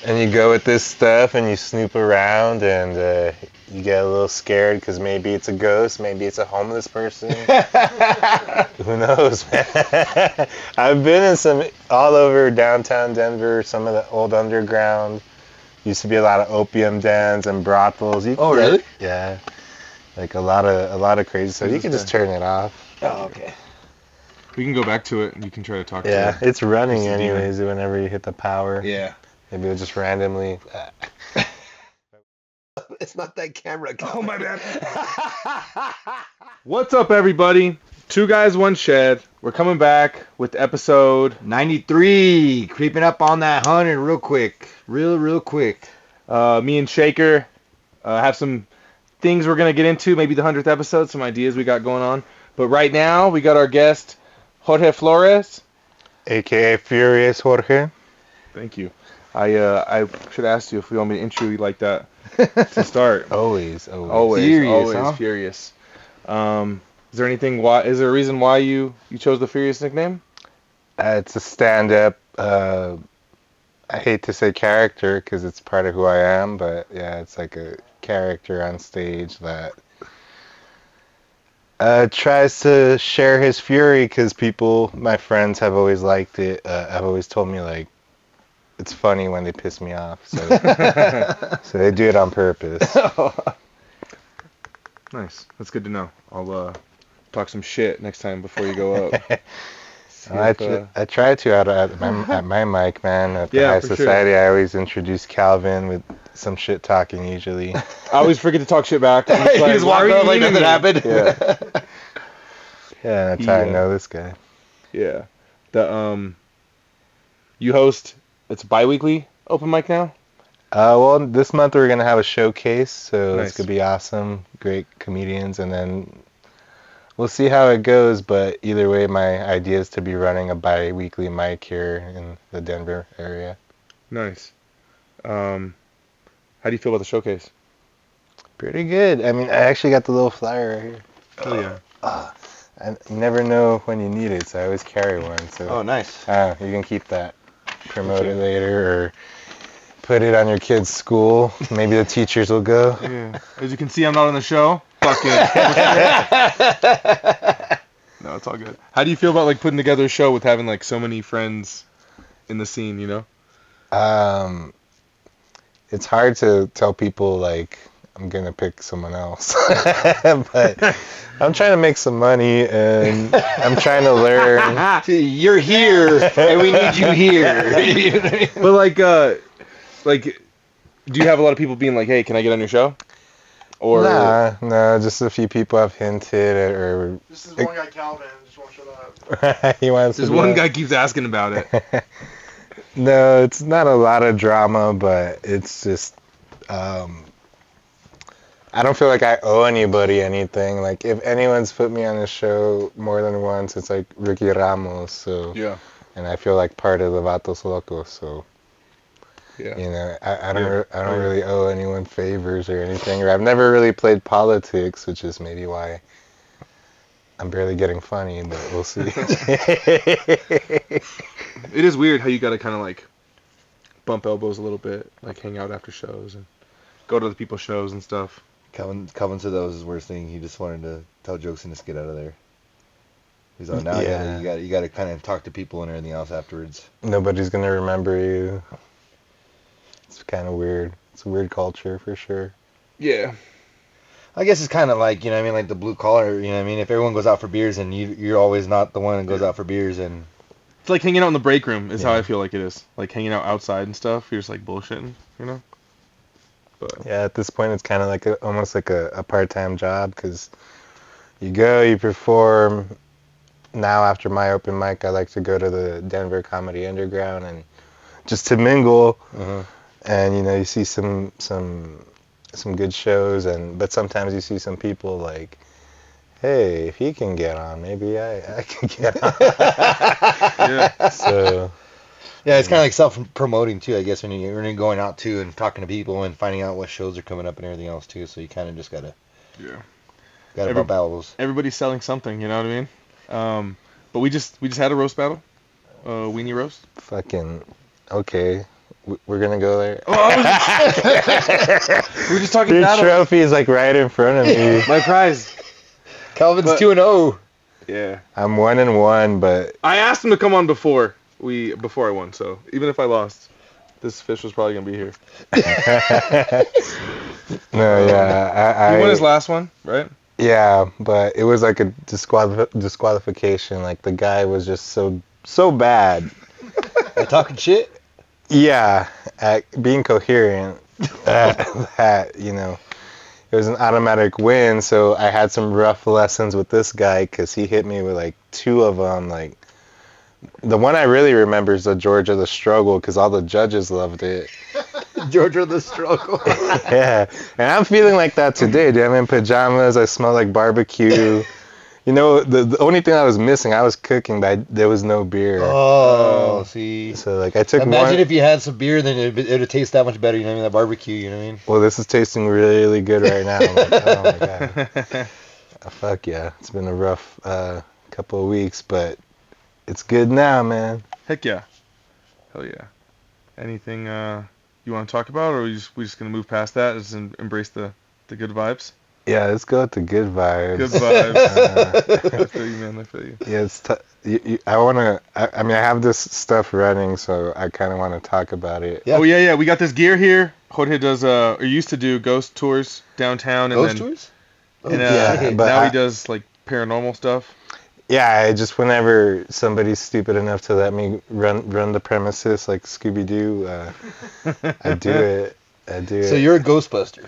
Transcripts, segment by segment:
And you go with this stuff and you snoop around and you get a little scared because maybe it's a ghost, maybe it's a homeless person. Who knows, man? I've been in some all over downtown Denver, some of the old underground. Used to be a lot of opium dens and brothels. Really? Yeah. Like a lot of crazy stuff. You can just turn it off. Oh, okay. We can go back to it and you can try to talk to it. Yeah, it's running Just a demon. anyways whenever you hit the power. Yeah. Maybe it'll just randomly. It's not that camera. Oh, my bad. What's up, everybody? Two Guys, One Shed. We're coming back with episode 93. Creeping up on that 100 real quick. Real quick. Me and Shaker have some things we're going to get into. Maybe the 100th episode, some ideas we got going on. But right now, we got our guest, Jorge Flores. AKA Furious Jorge. Thank you. I should ask you if you want me to intro you like that to start. Always. Furious. Is there anything? Is there a reason why you chose the Furious nickname? It's a stand-up. I hate to say character because it's part of who I am, but yeah, it's like a character on stage that tries to share his fury because my friends have always liked it. Have always told me like it's funny when they piss me off, so so they do it on purpose. Nice, that's good to know. I'll talk some shit next time before you go up. I try to at my mic, man. At the High Society, sure. I always introduce Calvin with some shit talking usually. I always forget to talk shit back. You just walk up like nothing happened. Yeah. Yeah, that's how I know this guy. Yeah. You host, it's bi-weekly open mic now? Well, this month we're going to have a showcase, so Nice. It's going to be awesome. Great comedians, and then we'll see how it goes, but either way, my idea is to be running a bi-weekly mic here in the Denver area. Nice. How do you feel about the showcase? Pretty good. I mean, I actually got the little flyer right here. Oh, yeah. I never know when you need it, so I always carry one. So Oh, nice. you can keep that, promote it later, or put it on your kid's school. Maybe the teachers will go. Yeah. As you can see, I'm not on the show. Fuck it. No, it's all good. How do you feel about like putting together a show with having like so many friends in the scene, you know? It's hard to tell people like I'm gonna pick someone else, but I'm trying to make some money and I'm trying to learn. You're here, and we need you here. But like, do you have a lot of people being like, "Hey, can I get on your show?" Or No, just a few people have hinted or. This is one guy, Calvin, just won't shut up. He wants. There's one guy keeps asking about it. No, it's not a lot of drama, but it's just. I don't feel like I owe anybody anything. Like, if anyone's put me on a show more than once, it's like Ricky Ramos. So. Yeah. And I feel like part of the Vatos Locos, so. Yeah. You know, I don't really owe anyone favors or anything. Or I've never really played politics, which is maybe why I'm barely getting funny, but we'll see. It is weird how you gotta kind of like bump elbows a little bit, like hang out after shows and go to the people's shows and stuff. Calvin said that was his worst thing. He just wanted to tell jokes and just get out of there. He's like, now you got to kind of talk to people and everything else afterwards. Nobody's gonna remember you. It's kind of weird. It's a weird culture for sure. Yeah. I guess it's kind of like, you know what I mean, like the blue collar, you know what I mean? If everyone goes out for beers and you're always not the one that goes out for beers and... It's like hanging out in the break room is how I feel like it is. Like hanging out outside and stuff. You're just like bullshitting, you know? But yeah, at this point it's kind of like almost like a part-time job because you go, you perform. Now after my open mic, I like to go to the Denver Comedy Underground and just to mingle. And you know, you see some good shows, but sometimes you see some people like, hey, if he can get on, maybe I can get on. yeah. So yeah, it's kind of like self-promoting too, I guess, when you're going out too and talking to people and finding out what shows are coming up and everything else too. So you kind of just gotta bump elbows. Everybody's selling something, you know what I mean? But we just had a roast battle, weenie roast. Fucking okay. We're gonna go there. Oh, we're just talking Your battle. trophy is like right in front of me. My prize. Calvin's But- 2-0. Yeah. I'm 1-1, but I asked him to come on before I won, so even if I lost, this fish was probably gonna be here. no, yeah, He won his last one, right? yeah, but it was like a disqualification. Like the guy was just so bad. Talking shit? Yeah, at being coherent. That it was an automatic win. So I had some rough lessons with this guy because he hit me with like 2 of them. Like the one I really remember is the Georgia the Struggle because all the judges loved it. Georgia the Struggle. Yeah, and I'm feeling like that today, dude. I'm in pajamas. I smell like barbecue. The only thing I was missing, I was cooking, but there was no beer. Oh, see. So like I took Imagine if you had some beer, then it would taste that much better. You know what I mean? That barbecue. You know what I mean? Well, this is tasting really good right now. I'm like, oh my god. Fuck yeah. It's been a rough couple of weeks, but it's good now, man. Heck yeah. Hell yeah. Anything you want to talk about, or we just gonna move past that and embrace the good vibes? Yeah, let's go with the good vibes. Good vibes. I feel you, man. I feel you. Yeah, it's I mean, I have this stuff running, so I kind of want to talk about it. Yeah. Oh yeah. We got this gear here. Jorge does or used to do ghost tours downtown, and Ghost then tours? and, Yeah, but now I- he does like paranormal stuff. Yeah, I just whenever somebody's stupid enough to let me run the premises like Scooby-Doo, I do it. So you're a Ghostbuster.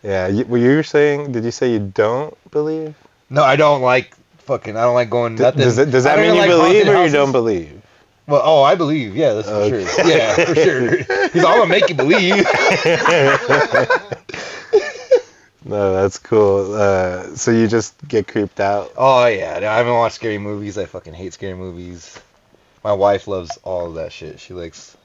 Yeah, you were saying? Did you say you don't believe? No, I don't like going. Does that mean you believe or you don't believe? Well, I believe. Yeah, that's for sure. Yeah, for sure. Because I'm gonna make you believe. No, that's cool. So you just get creeped out? Oh yeah, I haven't watched scary movies. I fucking hate scary movies. My wife loves all of that shit. She likes.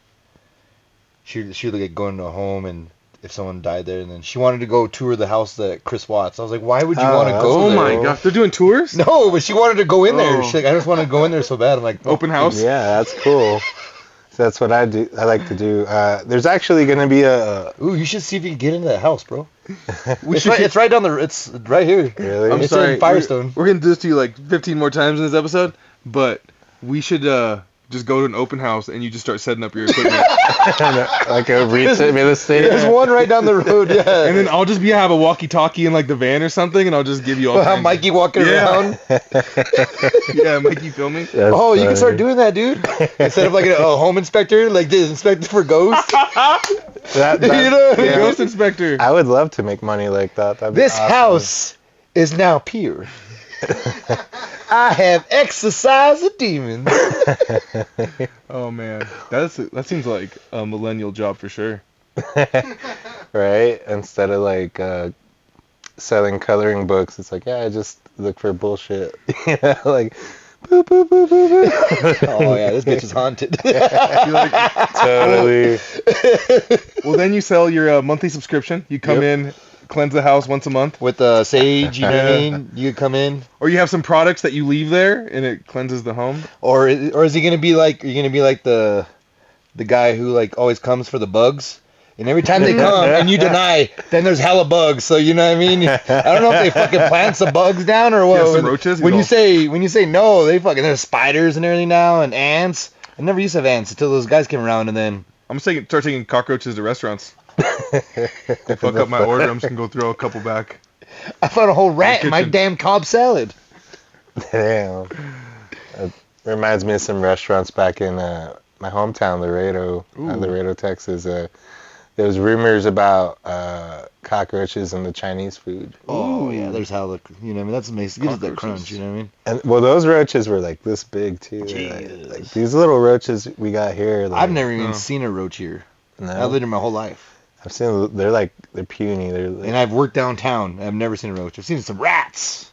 She like going to a home and if someone died there, and then she wanted to go tour the house that Chris Watts. I was like, why would you want to that's go Oh there? my gosh, they're doing tours? No, but she wanted to go in there. Oh. She's like, I just want to go in there so bad. I'm like, Open house? Yeah, that's cool. So that's what I do. I like to do. There's actually gonna be a. Ooh, you should see if you can get into that house, bro. We It's right down the. It's right here. Really? I'm It's sorry. in Firestone. We're gonna do this to you like 15 more times in this episode, but we should just go to an open house and you just start setting up your equipment. Like a real estate. There's one right down the road. Yeah. And then I'll just have a walkie-talkie in like the van or something, and I'll just give you all. We'll have kinds Mikey walking Yeah. around. Yeah, Mikey filming. That's Oh, you can funny. start doing that, dude. Instead of like a home inspector, like the inspector for ghosts. That, You know? yeah. Ghost inspector. I would love to make money like that. That'd be This awesome. house is now pure. I have exorcised the demons. Oh man, that seems like a millennial job for sure. Right? Instead of like selling coloring books, it's like, yeah, I just look for bullshit. You know, like, boop, boop, boop, boop, boop. Oh yeah, this bitch is haunted. You're like, Totally. well, then you sell your monthly subscription. You come in, cleanse the house once a month, With sage, you know what I mean? You come in, or you have some products that you leave there and it cleanses the home. or is he gonna be like? Are you gonna be like the guy who like always comes for the bugs? And every time they come and you deny, then there's hella bugs. So you know what I mean? I don't know if they fucking plant some bugs down or what. Yeah, some roaches, When you you say no, they fucking there's spiders and everything now and ants. I never used to have ants until those guys came around and then. I'm start taking cockroaches to restaurants. Fuck up my order. I'm just gonna go throw a couple back. I found a whole rat in my kitchen. damn Cobb salad. Damn. It reminds me of some restaurants back in my hometown, Laredo, Texas. There was rumors about cockroaches in the Chinese food. Oh yeah, there's hella. You know what I mean? That's amazing. Gives it that crunch. You know what I mean? And well, those roaches were like this big too. Like these little roaches we got here. Like, I've never even seen a roach here. No, I've lived here my whole life, I've seen. They're puny. They're like, and I've worked downtown. I've never seen a roach. I've seen some rats,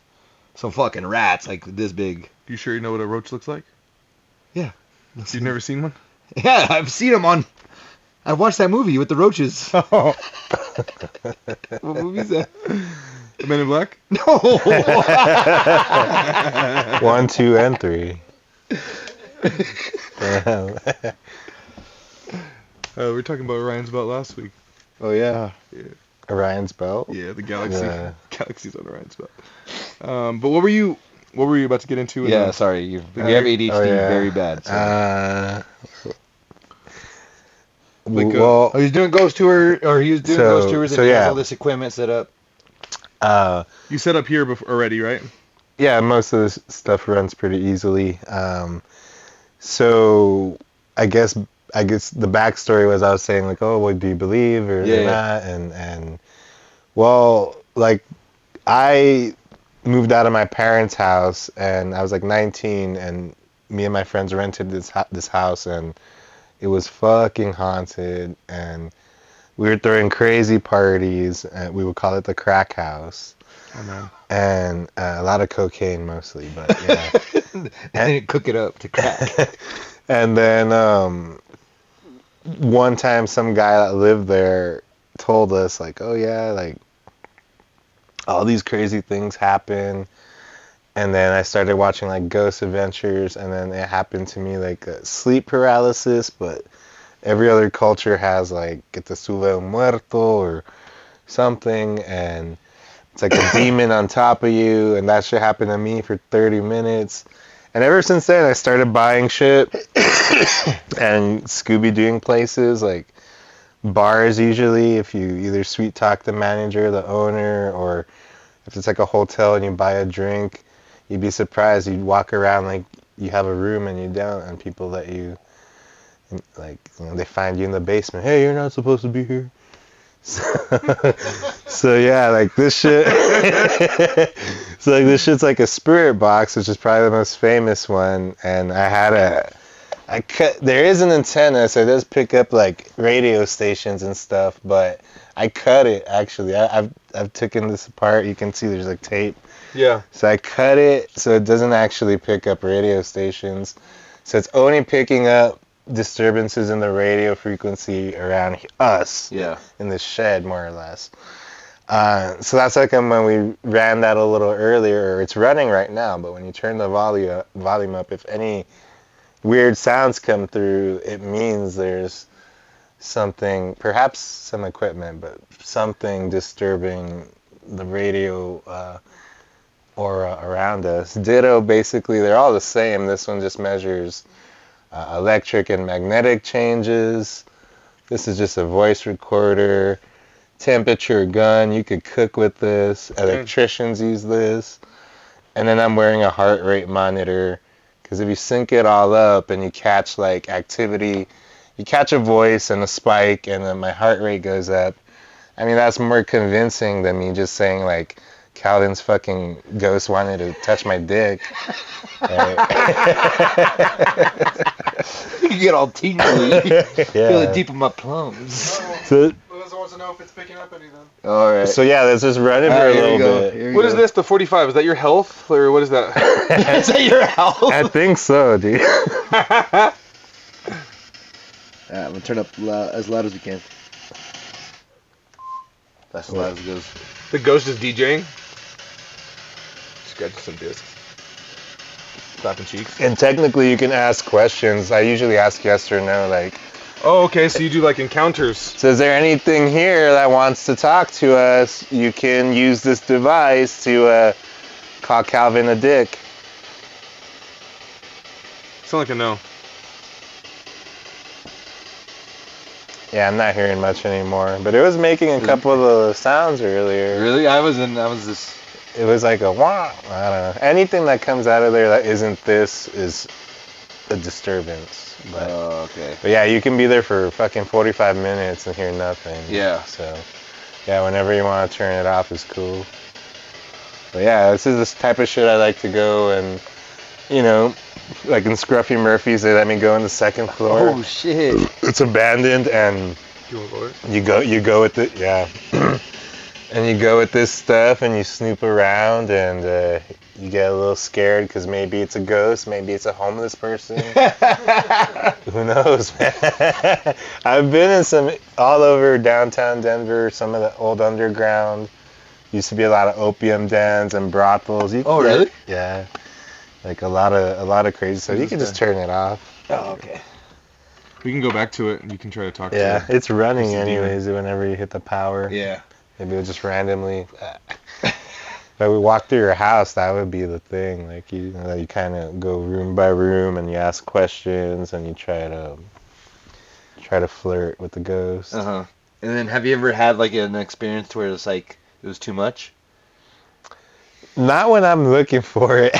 some fucking rats like this big. You sure you know what a roach looks like? Yeah. You've never seen one? Yeah, I've seen them on. I've watched that movie with the roaches. Oh. What movie is that? The Men in Black? No. 1, 2, and 3. Damn. We were talking about Orion's Belt last week. Oh yeah. Orion's Belt. Yeah, the galaxy. Yeah. Galaxies on Orion's Belt. But what were you about to get into? Yeah, sorry. You have ADHD very bad. So. Well, he was doing ghost tour, or he was doing ghost tours, and he has all this equipment set up. You set up here before already, right? Yeah, most of this stuff runs pretty easily. So I guess the backstory was I was saying like, oh, well, do you believe or not? And well, like I moved out of my parents' house and I was like 19, and me and my friends rented this house, and it was fucking haunted, and we were throwing crazy parties, and we would call it the crack house. Oh man. And a lot of cocaine mostly, but yeah. And cook it up to crack. And then one time some guy that lived there told us like, oh yeah, like all these crazy things happen. And then I started watching like Ghost Adventures, and then it happened to me like sleep paralysis, but every other culture has like que te sube un muerto or something, and it's like a demon on top of you, and that shit happened to me for 30 minutes. And ever since then, I started buying shit and Scooby-Dooing places, like bars usually, if you either sweet talk the manager, the owner, or if it's like a hotel and you buy a drink, you'd be surprised. You'd walk around like you have a room and you don't, and people let you, like, you know, they find you in the basement. Hey, you're not supposed to be here. So yeah, like this shit. So like this shit's like a spirit box, which is probably the most famous one. And there is an antenna, so it does pick up like radio stations and stuff. But I cut it actually. I've taken this apart. You can see there's like tape. Yeah. So I cut it so it doesn't actually pick up radio stations. So it's only picking up disturbances in the radio frequency around us. Yeah. In this shed, more or less. So that's like when we ran that a little earlier, or it's running right now, but when you turn the volume up, if any weird sounds come through, it means there's something, perhaps some equipment, but something disturbing the radio aura around us. Ditto, basically, they're all the same. This one just measures electric and magnetic changes. This is just a voice recorder. Temperature gun, you could cook with this. Electricians use this. And then I'm wearing a heart rate monitor, because if you sync it all up and you catch like activity, you catch a voice and a spike, and then my heart rate goes up. I mean, that's more convincing than me just saying like Calvin's fucking ghost wanted to touch my dick. Right? You get all tingly. Feel it deep in my plums. So, Melissa wants to know if it's picking up anything. All right. so yeah, let's just run it for a little bit. What is this? The 45? Is that your health, or what is that? Is that your health? I think so, dude. I'm gonna turn up as loud as we can. That's as loud as it goes. The ghost is DJing. Scratching some discs. Clapping cheeks. And technically, you can ask questions. I usually ask yes or no, like, Oh, okay. So you do like encounters. so is there anything here that wants to talk to us? You can use this device to call Calvin a dick. Sound like a no. Yeah, I'm not hearing much anymore, but it was making a couple of the sounds earlier. Really? I was just. It was like a wah. I don't know. Anything that comes out of there that isn't this is a disturbance. But, okay. but yeah, you can be there for fucking 45 minutes and hear nothing. Yeah. So, yeah, whenever you want to turn it off is cool. But yeah, this is this type of shit I like to go and, you know, like in Scruffy Murphy's, they let me go on the second floor. Oh shit. It's abandoned, and You want to go there? you go with it, yeah. And you go with this stuff and you snoop around, and you get a little scared because maybe it's a ghost, maybe it's a homeless person. Who knows, man? I've been in some all over downtown Denver, some of the old underground. Used to be a lot of opium dens and brothels. Oh, really? Yeah. Like a lot of crazy stuff. You can just turn it off. Oh, okay. We can go back to it and you can try to talk to Yeah, it's running It's a demon. anyways whenever you hit the power. Yeah. Maybe it'll just randomly. But we walk through your house, that would be the thing. Like you kind of go room by room and you ask questions and you try to flirt with the ghost. Uh-huh. And then have you ever had like an experience where it's like it was too much? Not when I'm looking for it.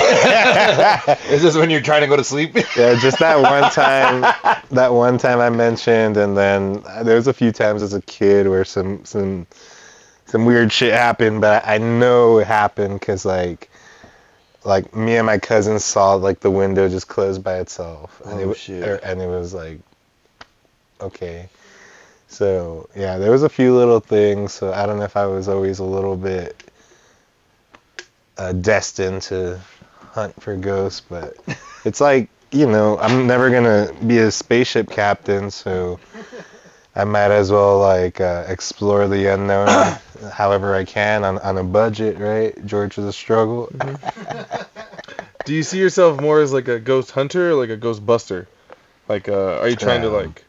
Is this when you're trying to go to sleep? Yeah, just that one time. That one time I mentioned, and then there was a few times as a kid where some weird shit happened, but I know it happened because like me and my cousin saw like the window just close by itself, and it was like, okay. So yeah, there was a few little things. So I don't know if I was always a little bit destined to hunt for ghosts, but it's like, I'm never gonna be a spaceship captain, so I might as well like explore the unknown however I can on a budget, right? George is a struggle. Do you see yourself more as like a ghost hunter or like a ghost buster? Like, are you trying to like...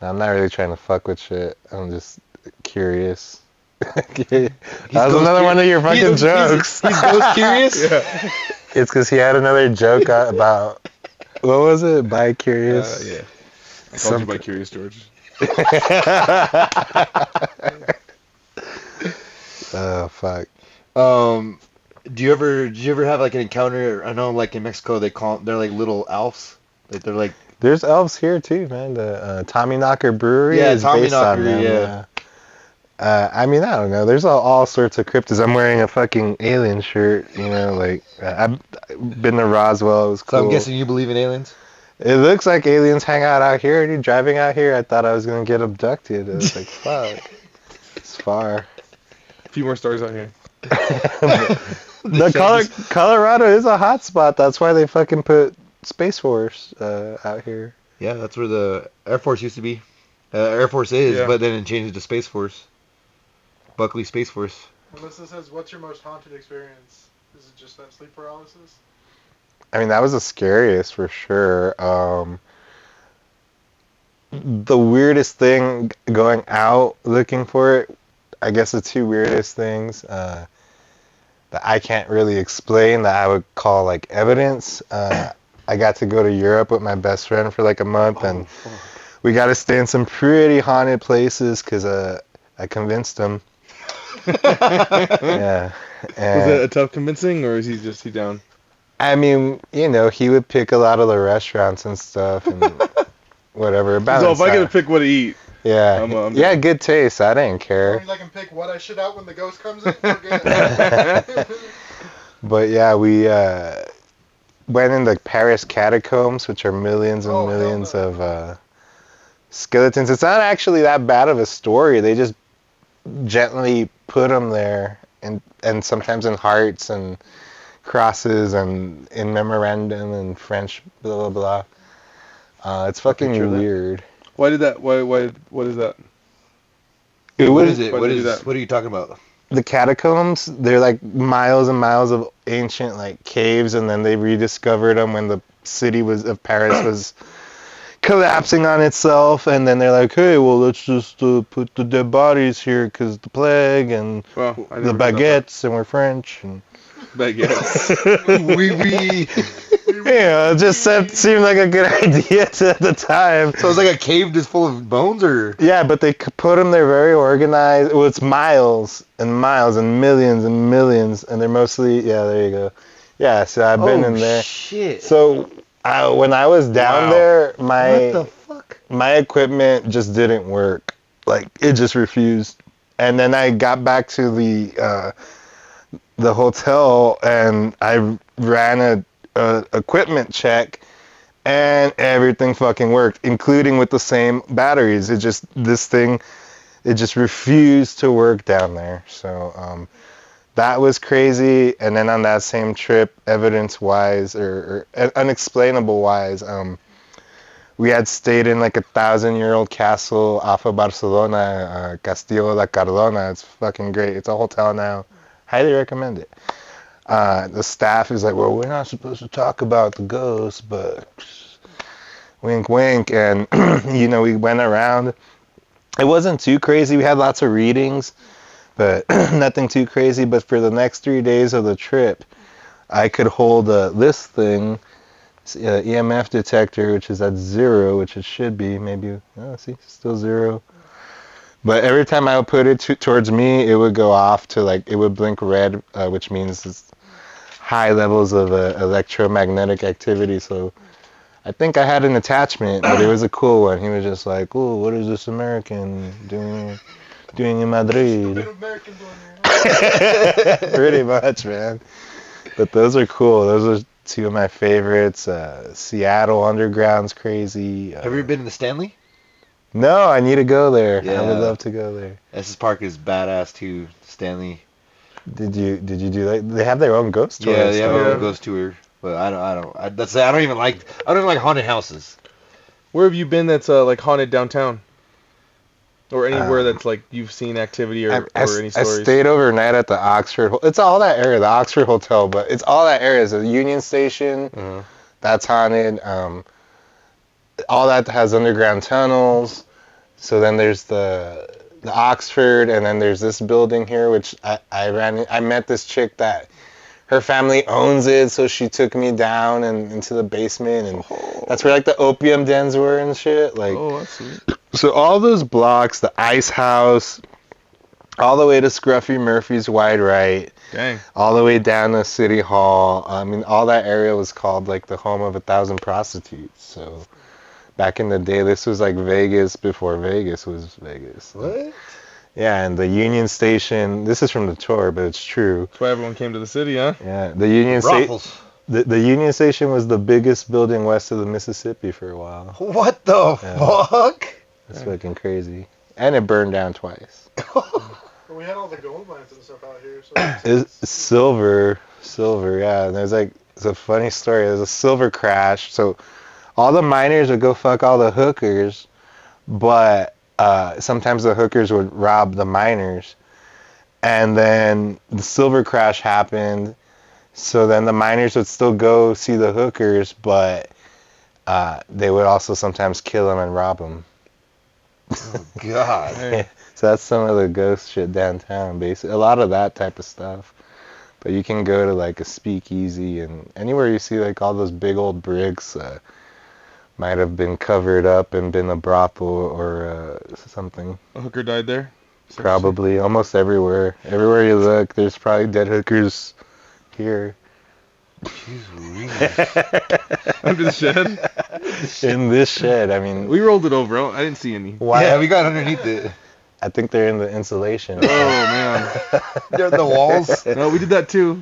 I'm not really trying to fuck with shit. I'm just curious. That was another one of your fucking jokes. He's ghost curious? Yeah. It's because he had another joke about, what was it? Bi-curious? Yeah. I called you bi-curious, George. Oh, fuck. Did you ever have like an encounter? I know like in Mexico they're like little elves. Like they're like, there's elves here too, man. The Tommyknocker Brewery is based on them. Yeah. I mean, I don't know. There's all sorts of cryptids. I'm wearing a fucking alien shirt, like, I've been to Roswell. It was cool. So I'm guessing you believe in aliens? It looks like aliens hang out here. Dude, driving out here, I thought I was going to get abducted. I was like, fuck. It's far. A few more stars out here. Colorado is a hot spot. That's why they fucking put Space Force out here. Yeah, that's where the Air Force used to be. Air Force is, Yeah. but then it changed to Space Force. Buckley Space Force. Melissa says, what's your most haunted experience? Is it just that sleep paralysis? I mean, that was the scariest for sure. The weirdest thing going out looking for it, I guess the two weirdest things that I can't really explain that I would call like evidence. I got to go to Europe with my best friend for like a month, and we got to stay in some pretty haunted places because I convinced him. Yeah. Was it a tough convincing, or is he down? I mean, he would pick a lot of the restaurants and stuff and whatever. So if I get to pick what to eat, yeah, I'm yeah, good taste. I didn't As care. long as I can pick what I shit out when the ghost comes in, we're good. But yeah, we went in the Paris Catacombs, which are millions and millions of skeletons. It's not actually that bad of a story. They just gently put them there, and sometimes in hearts and crosses and in memorandum and French, blah blah blah. It's fucking weird. Why did that? Why? What is that? What is it? Why What did they is do that? What are you talking about? The catacombs, they're like miles and miles of ancient like caves, and then they rediscovered them when the city of Paris was collapsing on itself, and then they're like, hey, well, let's just put the dead bodies here because the plague and Well, the baguettes, and we're French. And baguettes. We. yeah, it just seemed like a good idea at the time. So it's like a cave just full of bones, or? Yeah, but they put them there very organized. Well, it's miles and miles and millions, and they're mostly, yeah, there you go. Yeah, so I've been in there. Shit. So when I was down there, What the fuck? my equipment just didn't work. Like, it just refused. And then I got back to the hotel, and I ran a equipment check, and everything fucking worked, including with the same batteries. It just refused to work down there. So that was crazy. And then on that same trip, evidence-wise or unexplainable-wise, we had stayed in like 1,000-year-old castle off of Barcelona, Castillo la Cardona. It's fucking great. It's a hotel now. Highly recommend it. The staff is like, well, we're not supposed to talk about the ghosts, but Wink, wink. And, we went around. It wasn't too crazy. We had lots of readings, but nothing too crazy. But for the next 3 days of the trip, I could hold this thing, EMF detector, which is at 0, which it should be. Maybe, see, still 0. But every time I would put it towards me, it would go off to, like, it would blink red, which means it's high levels of electromagnetic activity. So I think I had an attachment, but it was a cool one. He was just like, "Oh, what is this American doing in Madrid?" Stupid American doing here. Pretty much, man. But those are cool. Those are two of my favorites. Seattle Underground's crazy. Have you ever been to the Stanley? No, I need to go there. I Yeah. would love to go there. Estes Park is badass too. Stanley. Did you do that? They have their own ghost tours. Yeah, they have so- a ghost tour. But I don't even like haunted houses. Where have you been that's like haunted downtown? Or anywhere that's like you've seen activity or any I stories? stayed overnight at the Oxford. It's all that area, the Oxford Hotel, but it's all that area. The Union Station, Uh-huh. that's haunted. All that has underground tunnels. So then there's the Oxford, and then there's this building here, which I met this chick that her family owns it, so she took me down and into the basement, and that's where like the opium dens were and shit. Like, Oh, that's sweet. so all those blocks, the Ice House, all the way to Scruffy Murphy's Wide Right, Dang. all the way down to City Hall. I mean, all that area was called like the home of 1,000 prostitutes. So back in the day, this was like Vegas before Vegas was Vegas. What? Yeah, and the Union Station, this is from the tour, but it's true. That's why everyone came to the city, huh? Yeah, the Union Station. Brothels. The Union Station was the biggest building west of the Mississippi for a while. What the Yeah. fuck? That's fucking crazy. And it burned down twice. But we had all the gold mines and stuff out here, so It's silver, yeah. And it's a funny story. There's a silver crash. So all the miners would go fuck all the hookers, but sometimes the hookers would rob the miners. And then the silver crash happened. So then the miners would still go see the hookers, but they would also sometimes kill them and rob them. Oh God. Hey. So that's some of the ghost shit downtown, basically. A lot of that type of stuff. But you can go to like a speakeasy, and anywhere you see like all those big old bricks might have been covered up and been a brothel or something. A hooker died there? Probably. Almost everywhere. Everywhere you look, there's probably dead hookers here. Under the shed? In this shed, I mean, We rolled it over. I didn't see any. why? Yeah, we got underneath it. I think they're in the insulation. Oh, man. They're in the walls. No, we did that too.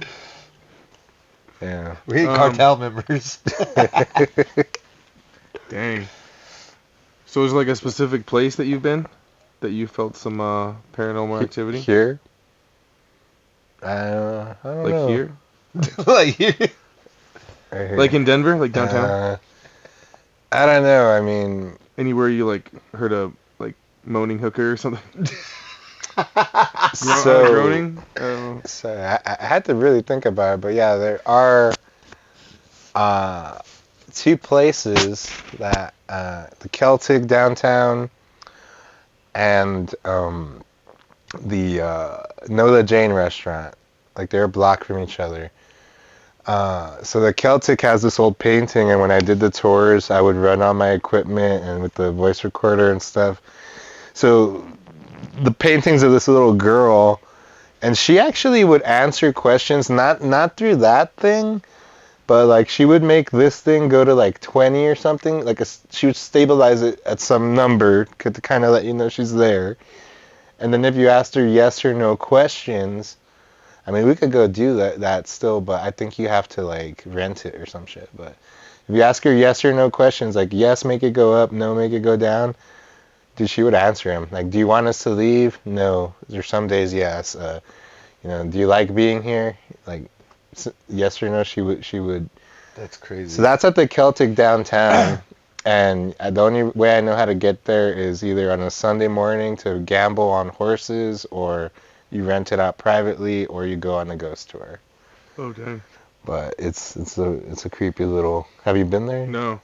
Yeah. We ain't cartel members. Dang. So is like a specific place that you've been that you felt some paranormal activity? Here? I don't Like know. here? Like here. Right here. Like in Denver? Like downtown? I don't know. I mean, Anywhere you like heard a like moaning hooker or something? so Groaning? So I had to really think about it, but yeah, there are two places that the Celtic downtown and the Nola Jane restaurant, like they're a block from each other. So the Celtic has this old painting, and when I did the tours, I would run on my equipment and with the voice recorder and stuff. So the paintings of this little girl, and she actually would answer questions, not through that thing, but like she would make this thing go to like 20 or something. She would stabilize it at some number to kind of let you know she's there. And then if you asked her yes or no questions, I mean, we could go do that still, but I think you have to like rent it or some shit. But if you ask her yes or no questions, like yes, make it go up, no, make it go down, dude, she would answer him. Like, do you want us to leave? No. There's some days yes. Do you like being here? Like, yes or no, she would. That's crazy. So that's at the Celtic downtown, and the only way I know how to get there is either on a Sunday morning to gamble on horses, or you rent it out privately, or you go on a ghost tour. Oh, dang. But it's a creepy little. Have you been there? No.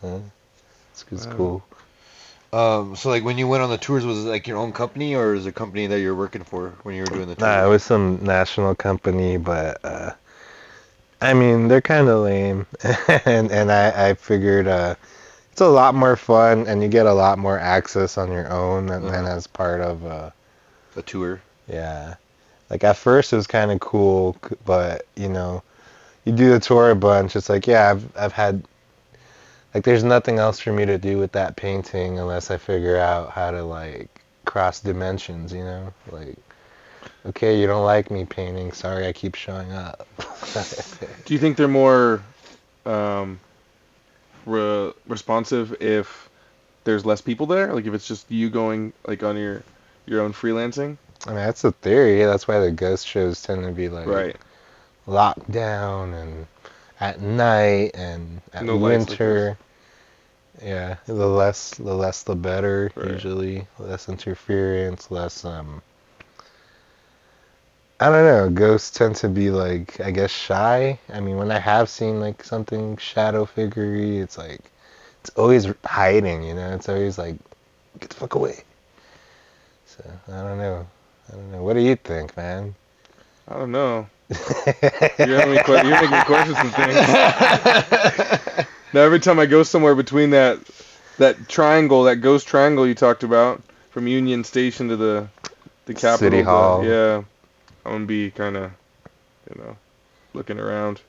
It's Wow. cool. So like when you went on the tours, was it like your own company or is it a company that you're working for when you were doing the tours? Nah, it was some national company, but I mean they're kind of lame, and I figured it's a lot more fun, and you get a lot more access on your own than as part of a tour. yeah. Like at first it was kind of cool, but you know, you do the tour a bunch. It's like yeah, I've had like there's nothing else for me to do with that painting unless I figure out how to like cross dimensions. You know, like. Okay, you don't like me painting. Sorry, I keep showing up. Do you think they're more responsive if there's less people there? Like if it's just you going like on your own freelancing? I mean, that's a theory. That's why the ghost shows tend to be like Right. locked down and at night and at No light winter. Yeah, the less the better. Right. Usually, less interference, less I don't know. Ghosts tend to be like, I guess, shy. I mean, when I have seen like something shadow figure-y, it's like it's always hiding. You know, it's always like, get the fuck away. So I don't know. What do you think, man? I don't know. You're making me question some things. Now every time I go somewhere between that triangle, that ghost triangle you talked about, from Union Station to the Capitol, City Hall. Yeah, I'm gonna be kind of, looking around,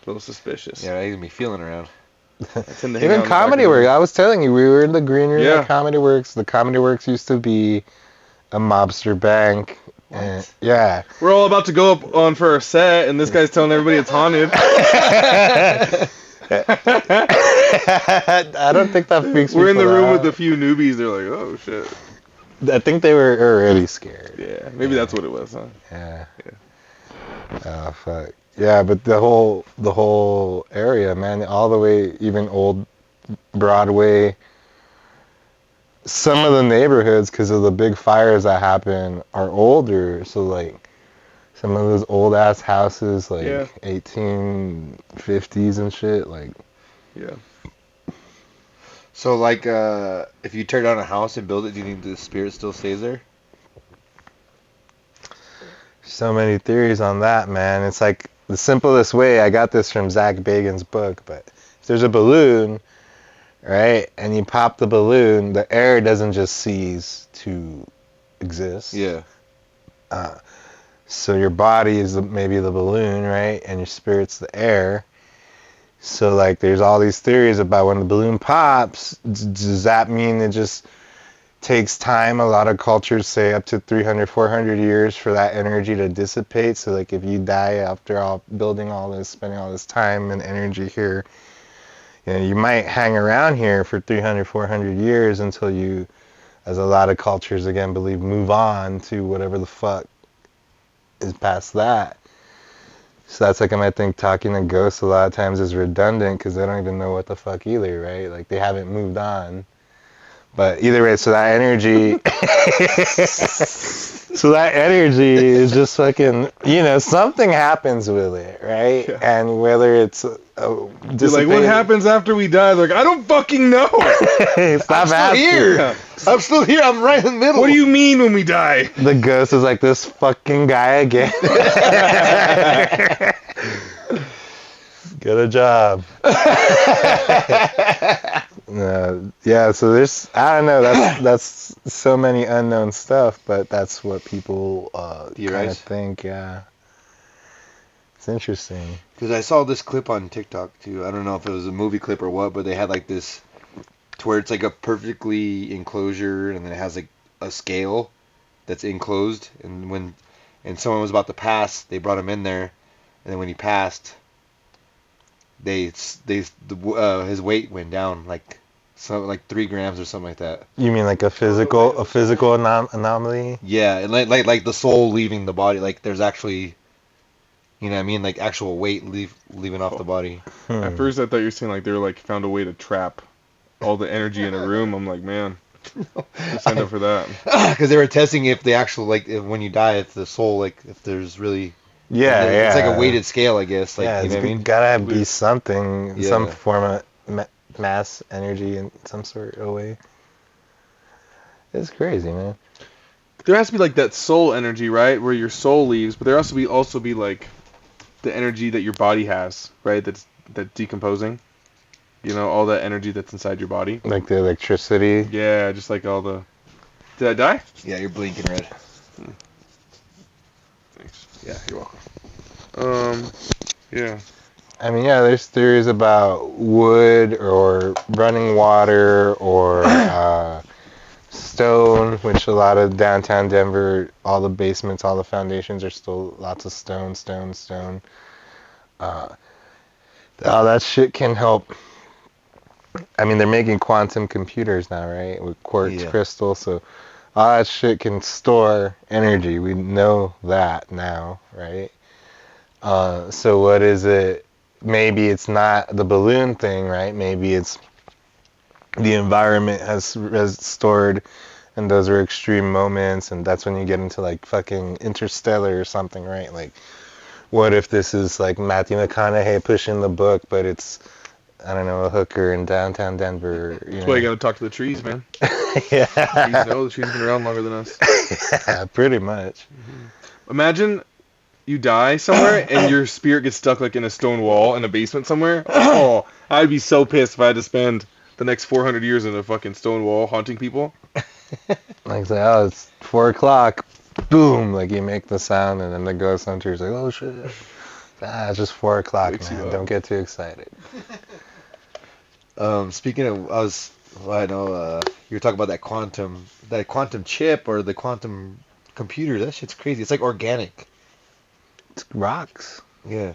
a little suspicious. Yeah, I can be feeling around. I tend to hang out Even in the back Comedy of the- Works. I was telling you, we were in the green room Yeah. at Comedy Works. The Comedy Works used to be a mobster bank. And, yeah. We're all about to go up on for a set, and this guy's telling everybody it's haunted. I don't think that freaks We're in the people room out. with a few newbies. They're like, "Oh shit." I think they were already scared. Yeah, maybe that's what it was, huh? Yeah. Oh fuck. Yeah, but the whole area, man, all the way, even old Broadway. Some of the neighborhoods, because of the big fires that happen, are older. So like, some of those old ass houses, like Yeah. 1850s and shit, like. Yeah. So like, if you tear down a house and build it, do you think the spirit still stays there? So many theories on that, man. It's like the simplest way. I got this from Zach Bagan's book, but if there's a balloon, right, and you pop the balloon, the air doesn't just cease to exist. Yeah. So your body is maybe the balloon, right, and your spirit's the air. So like, there's all these theories about when the balloon pops. Does that mean it just takes time? A lot of cultures say up to 300, 400 years for that energy to dissipate. So like, if you die after all building all this, spending all this time and energy here, you know, you might hang around here for 300, 400 years until you, as a lot of cultures again believe, move on to whatever the fuck is past that. So that's like, I might think talking to ghosts a lot of times is redundant because they don't even know what the fuck either, right? Like they haven't moved on. But either way, so that energy, is just fucking, something happens with it, right? Yeah. And whether it's You're like, what happens after we die? They're like, I don't fucking know. Stop asking. Here. I'm still here. I'm right in the middle. What do you mean when we die? The ghost is like, this fucking guy again. Get a job. Yeah, so there's, I don't know, that's so many unknown stuff, but that's what people kind of Theorize? think, yeah. It's interesting. Because I saw this clip on TikTok too. I don't know if it was a movie clip or what, but they had like this, to where it's like a perfectly enclosure, and then it has like a scale that's enclosed, and when someone was about to pass, they brought him in there, and then when he passed, his weight went down like 3 grams or something like that. You mean like a physical anomaly? Yeah, and like the soul leaving the body, like there's actually, you know what I mean, like actual weight leaving off the body. At first, I thought you were saying like they were like found a way to trap all the energy in a room. I'm like, man, just signed up for that. Because they were testing if the actual, like, if when you die, if the soul, like, if there's really... Yeah, It's yeah. like a weighted scale, I guess. Like, yeah, you know it's what I mean? gotta be something, Yeah. some form of mass energy in some sort of way. It's crazy, man. There has to be like that soul energy, right, where your soul leaves, but there also be like the energy that your body has, right? That's decomposing. You know, all that energy that's inside your body. Like the electricity. Yeah, just like all the. Did I die? Yeah, you're blinking red. Thanks. Yeah, you're welcome. Yeah. I mean, yeah, there's theories about wood or running water or stone, which a lot of downtown Denver, all the basements, all the foundations are still lots of stone. All that shit can help. I mean, they're making quantum computers now, right? With quartz crystal, so all that shit can store energy. We know that now, right? So what is it? Maybe it's not the balloon thing, right? Maybe it's the environment has stored, and those are extreme moments, and that's when you get into like fucking Interstellar or something, right? Like, what if this is like Matthew McConaughey pushing the book, but it's, I don't know, a hooker in downtown Denver. That's why you gotta talk to the trees, man. Yeah. Trees know, the trees have been around longer than us. Yeah, pretty much. Imagine you die somewhere and your spirit gets stuck like in a stone wall in a basement somewhere. Oh, I'd be so pissed if I had to spend the next 400 years in a fucking stone wall haunting people. Like, say, oh, it's 4 o'clock. Boom! Like, you make the sound, and then the ghost hunter's like, oh shit. It's just 4 o'clock, Wakes you man. up. Don't get too excited. Speaking of, I know you were talking about that quantum chip or the quantum computer. That shit's crazy. It's like organic. It's rocks. Yeah.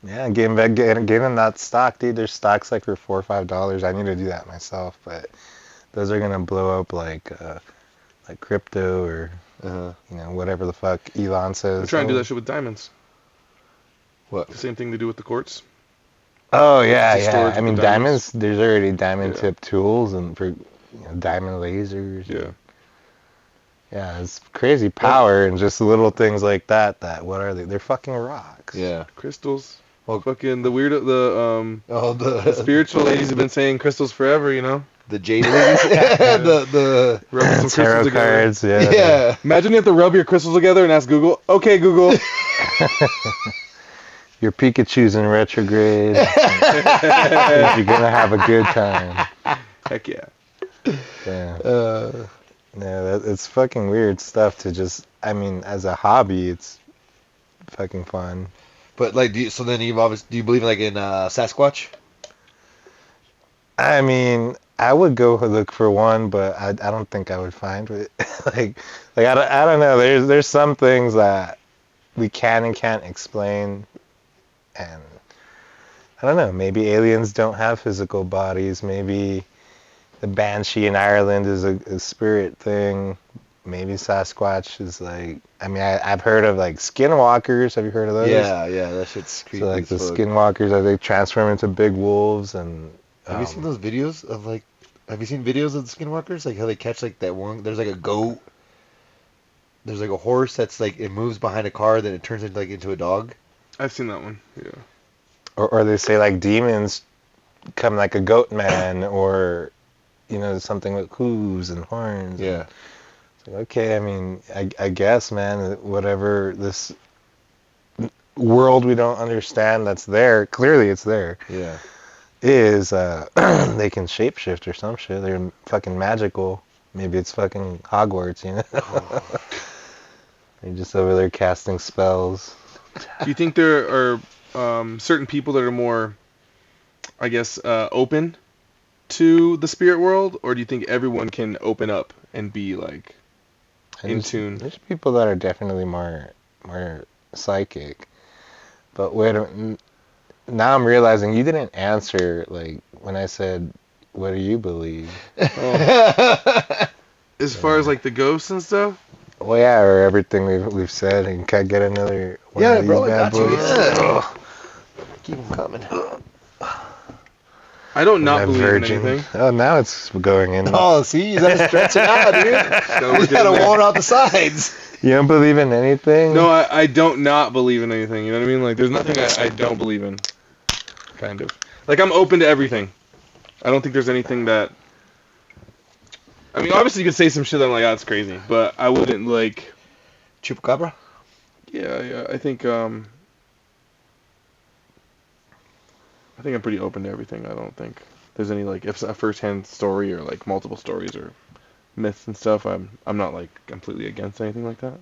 Yeah, getting that stock, dude. There's stocks like for $4 or $5. I need to do that myself, but those are gonna blow up like crypto or whatever the fuck Elon says. They're trying to do that shit with diamonds. What? The same thing they do with the quartz. Oh yeah, Just yeah. storage I mean, for diamonds. There's already diamond Yeah. tip tools and for diamond lasers. Yeah. Yeah, it's crazy power and just little things like that. What are they? They're fucking rocks. Yeah. Crystals. Well, Fucking the the spiritual ladies have been saying crystals forever, you know? the jade ladies. the Rubbing some Tarot crystals together. cards. Yeah. yeah. Imagine you have to rub your crystals together and ask Google, okay, Google. Your Pikachu's in retrograde. You're gonna have a good time. Heck yeah. Yeah. Yeah, it's fucking weird stuff to just. I mean, as a hobby, it's fucking fun. But like, do you believe like in Sasquatch? I mean, I would go look for one, but I don't think I would find it. like I don't know. There's some things that we can and can't explain, and I don't know. Maybe aliens don't have physical bodies. Maybe the Banshee in Ireland is a spirit thing. Maybe Sasquatch is like. I mean, I've heard of like skinwalkers. Have you heard of those? Yeah, that shit's creepy. So like the as fuck. skinwalkers, they transform into big wolves and. Have you seen those videos of like? Have you seen videos of the skinwalkers? Like how they catch like that one. There's like a goat. There's like a horse that's like it moves behind a car, then it turns into a dog. I've seen that one, yeah. Or they say like demons come like a goat man, or something with hooves and horns. Yeah. It's like, okay, I mean, I guess, man, whatever this world we don't understand that's there, clearly it's there. Yeah. Is they can shapeshift or some shit. They're fucking magical. Maybe it's fucking Hogwarts, They're just over there casting spells. Do you think there are certain people that are more, I guess, open to the spirit world, or do you think everyone can open up and be like in tune? There's people that are definitely more psychic, but now I'm realizing you didn't answer like when I said, "What do you believe?" As far as like the ghosts and stuff. Well, yeah, or everything we've said, and can I get another one of these bro, I bad got you. boys? Yeah. Keep them coming. I don't not That believe virgin. in anything. Oh, now it's going in. Oh, see, you gotta stretch it out, dude. You gotta warn out the sides. You don't believe in anything? No, I don't not believe in anything. You know what I mean? Like, there's nothing I don't believe in. Kind of. Like, I'm open to everything. I don't think there's anything that. I mean, obviously you could say some shit that I'm like, that's crazy, but I wouldn't like. Chupacabra? Yeah. I think I'm pretty open to everything. I don't think there's any like if it's a first-hand story or like multiple stories or myths and stuff. I'm not like completely against anything like that.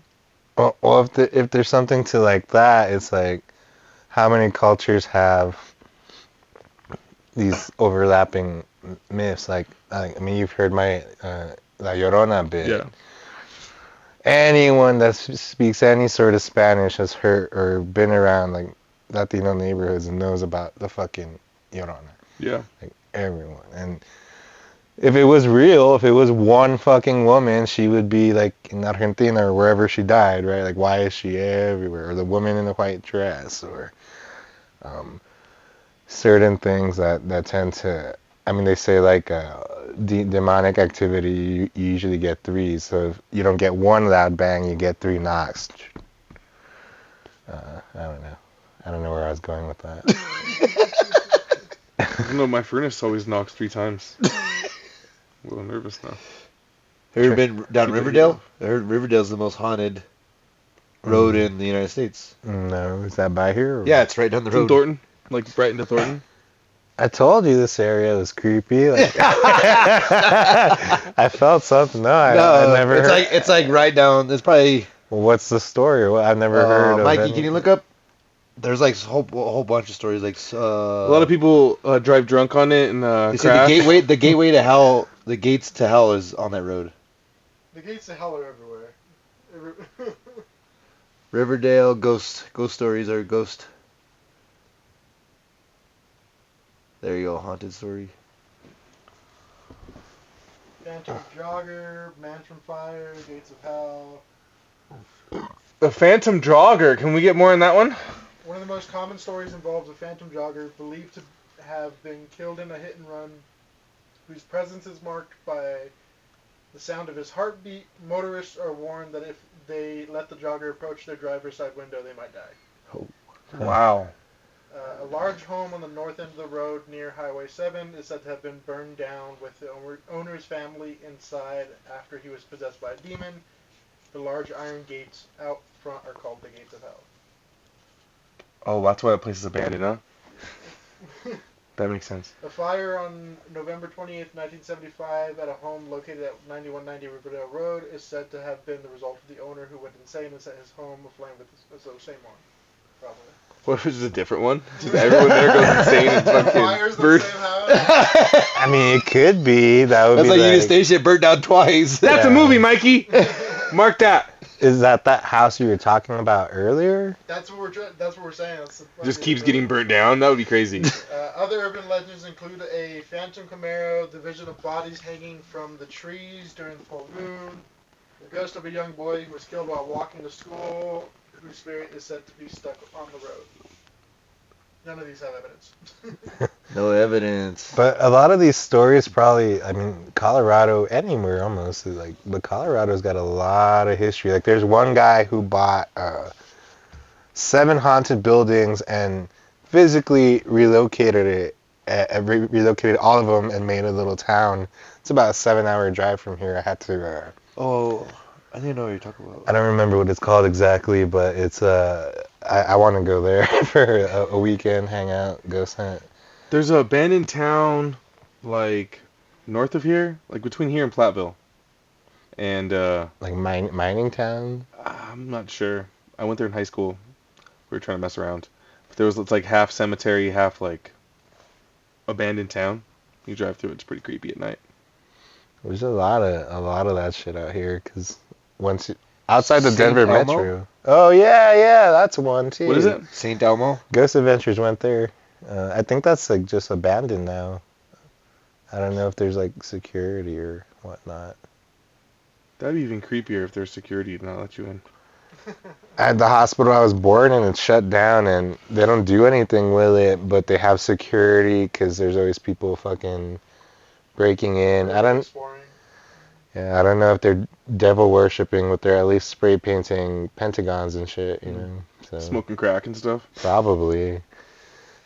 Well, if there's something to like that, it's like how many cultures have these overlapping myths? Like, I mean, you've heard my La Llorona bit. Yeah. Anyone that speaks any sort of Spanish has heard or been around like Latino neighborhoods and knows about the fucking Llorona. Yeah. Like everyone. And if it was real, if it was one fucking woman, she would be like in Argentina or wherever she died, right? Like, why is she everywhere? Or the woman in the white dress, or certain things that tend to. I mean, they say like demonic activity, you usually get threes. So if you don't get one loud bang, you get three knocks. I don't know. I don't know where I was going with that. I know my furnace always knocks 3 times. I'm a little nervous now. Have you ever been down Keep it Riverdale? I heard Riverdale's the most haunted road in the United States. No, is that by here? Or? Yeah, it's right down the It's in road. Thornton, like Brighton to Thornton. I told you this area was creepy. Like, I felt something. No, I never it's heard. it's like right down. It's probably. Well, what's the story? I've never heard of Mikey, any. can you look up? There's like a whole bunch of stories. Like A lot of people drive drunk on it and They say crash. the gateway to hell, the gates to hell is on that road. The gates to hell are everywhere. Riverdale ghost stories are ghost. There you go, haunted story. Phantom Jogger, Mansion Fire, Gates of Hell. The Phantom Jogger. Can we get more on that one? One of the most common stories involves a phantom jogger believed to have been killed in a hit and run, whose presence is marked by the sound of his heartbeat. Motorists are warned that if they let the jogger approach their driver's side window, they might die. Wow. A large home on the north end of the road near Highway 7 is said to have been burned down with the owner's family inside after he was possessed by a demon. The large iron gates out front are called the Gates of Hell. Oh, that's why the place is abandoned, huh? That makes sense. A fire on November 28th, 1975 at a home located at 9190 Riverdale Road is said to have been the result of the owner who went insane and set his home aflame with the same one. Probably. What if it's just a different one? Just everyone there goes insane and Fires fucking in the same house. I mean, it could be. That would That's be like Union like, Station burnt down twice. That's a movie, Mikey. Mark that. Is that house you were talking about earlier? That's what we're saying. Just keeps getting burnt down. That would be crazy. Other urban legends include a phantom Camaro, the vision of bodies hanging from the trees during the full moon, the ghost of a young boy who was killed while walking to school, whose spirit is said to be stuck on the road. None of these have evidence. No evidence. But a lot of these stories probably, I mean, Colorado, anywhere almost, is like, but Colorado's got a lot of history. Like, there's one guy who bought 7 haunted buildings and physically relocated relocated all of them and made a little town. It's about a 7-hour drive from here. I had to... Oh, I didn't know what you're talking about. I don't remember what it's called exactly, but it's I want to go there for a weekend, hang out, ghost hunt. There's an abandoned town, like, north of here, like between here and Platteville. And, Like mining town? I'm not sure. I went there in high school. We were trying to mess around. But it's like half cemetery, half, like, abandoned town. You drive through it, it's pretty creepy at night. There's a lot of that shit out here, because once you... Outside the St. Denver Elmo? Metro. Oh, yeah, that's one, too. What is it? St. Elmo? Ghost Adventures went there. I think that's, like, just abandoned now. I don't know if there's, like, security or whatnot. That'd be even creepier if there's security to not let you in. At the hospital I was born in, it's shut down, and they don't do anything with it, but they have security, because there's always people fucking breaking in. I don't know if they're devil worshipping, but they're at least spray painting pentagons and shit, you know. So Smoking crack and stuff. probably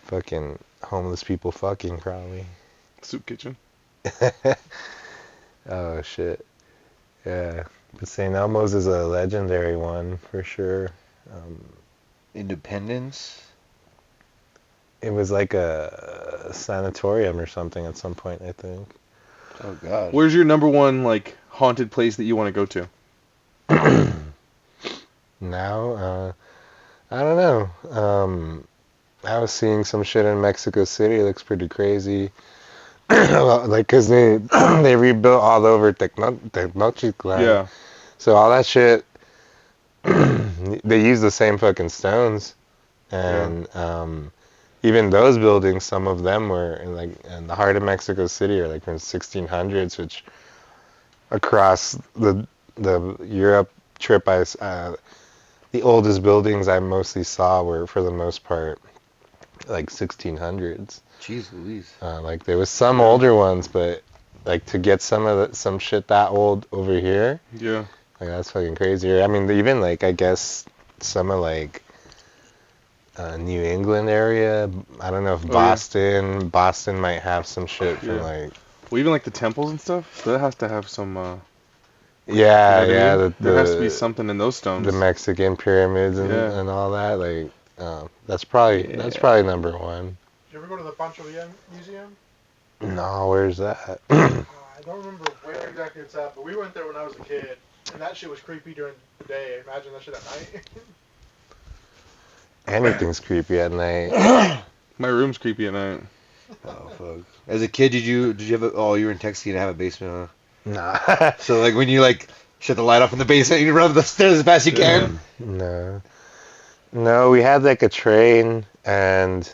fucking homeless people fucking probably. Soup kitchen. Oh shit. Yeah. But St. Elmo's is a legendary one for sure. Um, Independence. it was like a sanatorium or something at some point, I think. Oh God. Where's your number one like haunted place that you want to go to? Now, I don't know. I was seeing some shit in Mexico City. It looks pretty crazy. Like, cause they rebuilt all over Tenochtitlan. Yeah. So all that shit, they use the same fucking stones, and even those buildings, some of them were in the heart of Mexico City, are like from 1600s, which across the Europe trip, the oldest buildings I mostly saw were for the most part like 1600s. Jeez Louise. Like there was some older ones, but like to get some shit that old over here, Yeah. like that's fucking crazy. I mean, even like I guess some of like New England area. I don't know if Boston might have some shit from like. Well, even like the temples and stuff. That has to have some. Yeah, you know what I yeah. mean? There has to be something in those stones. The Mexican pyramids and all that. Like, that's probably number one. Did you ever go to the Pancho Villa Museum? No, where's that? I don't remember where exactly it's at, but we went there when I was a kid, and that shit was creepy during the day. Imagine that shit at night. Anything's creepy at night. My room's creepy at night. Oh fuck. As a kid, did you have you were in Texas, you didn't have a basement, huh? Nah. So like when you like shut the light off in the basement, you run up the stairs as fast as you can. No, we had like a train, and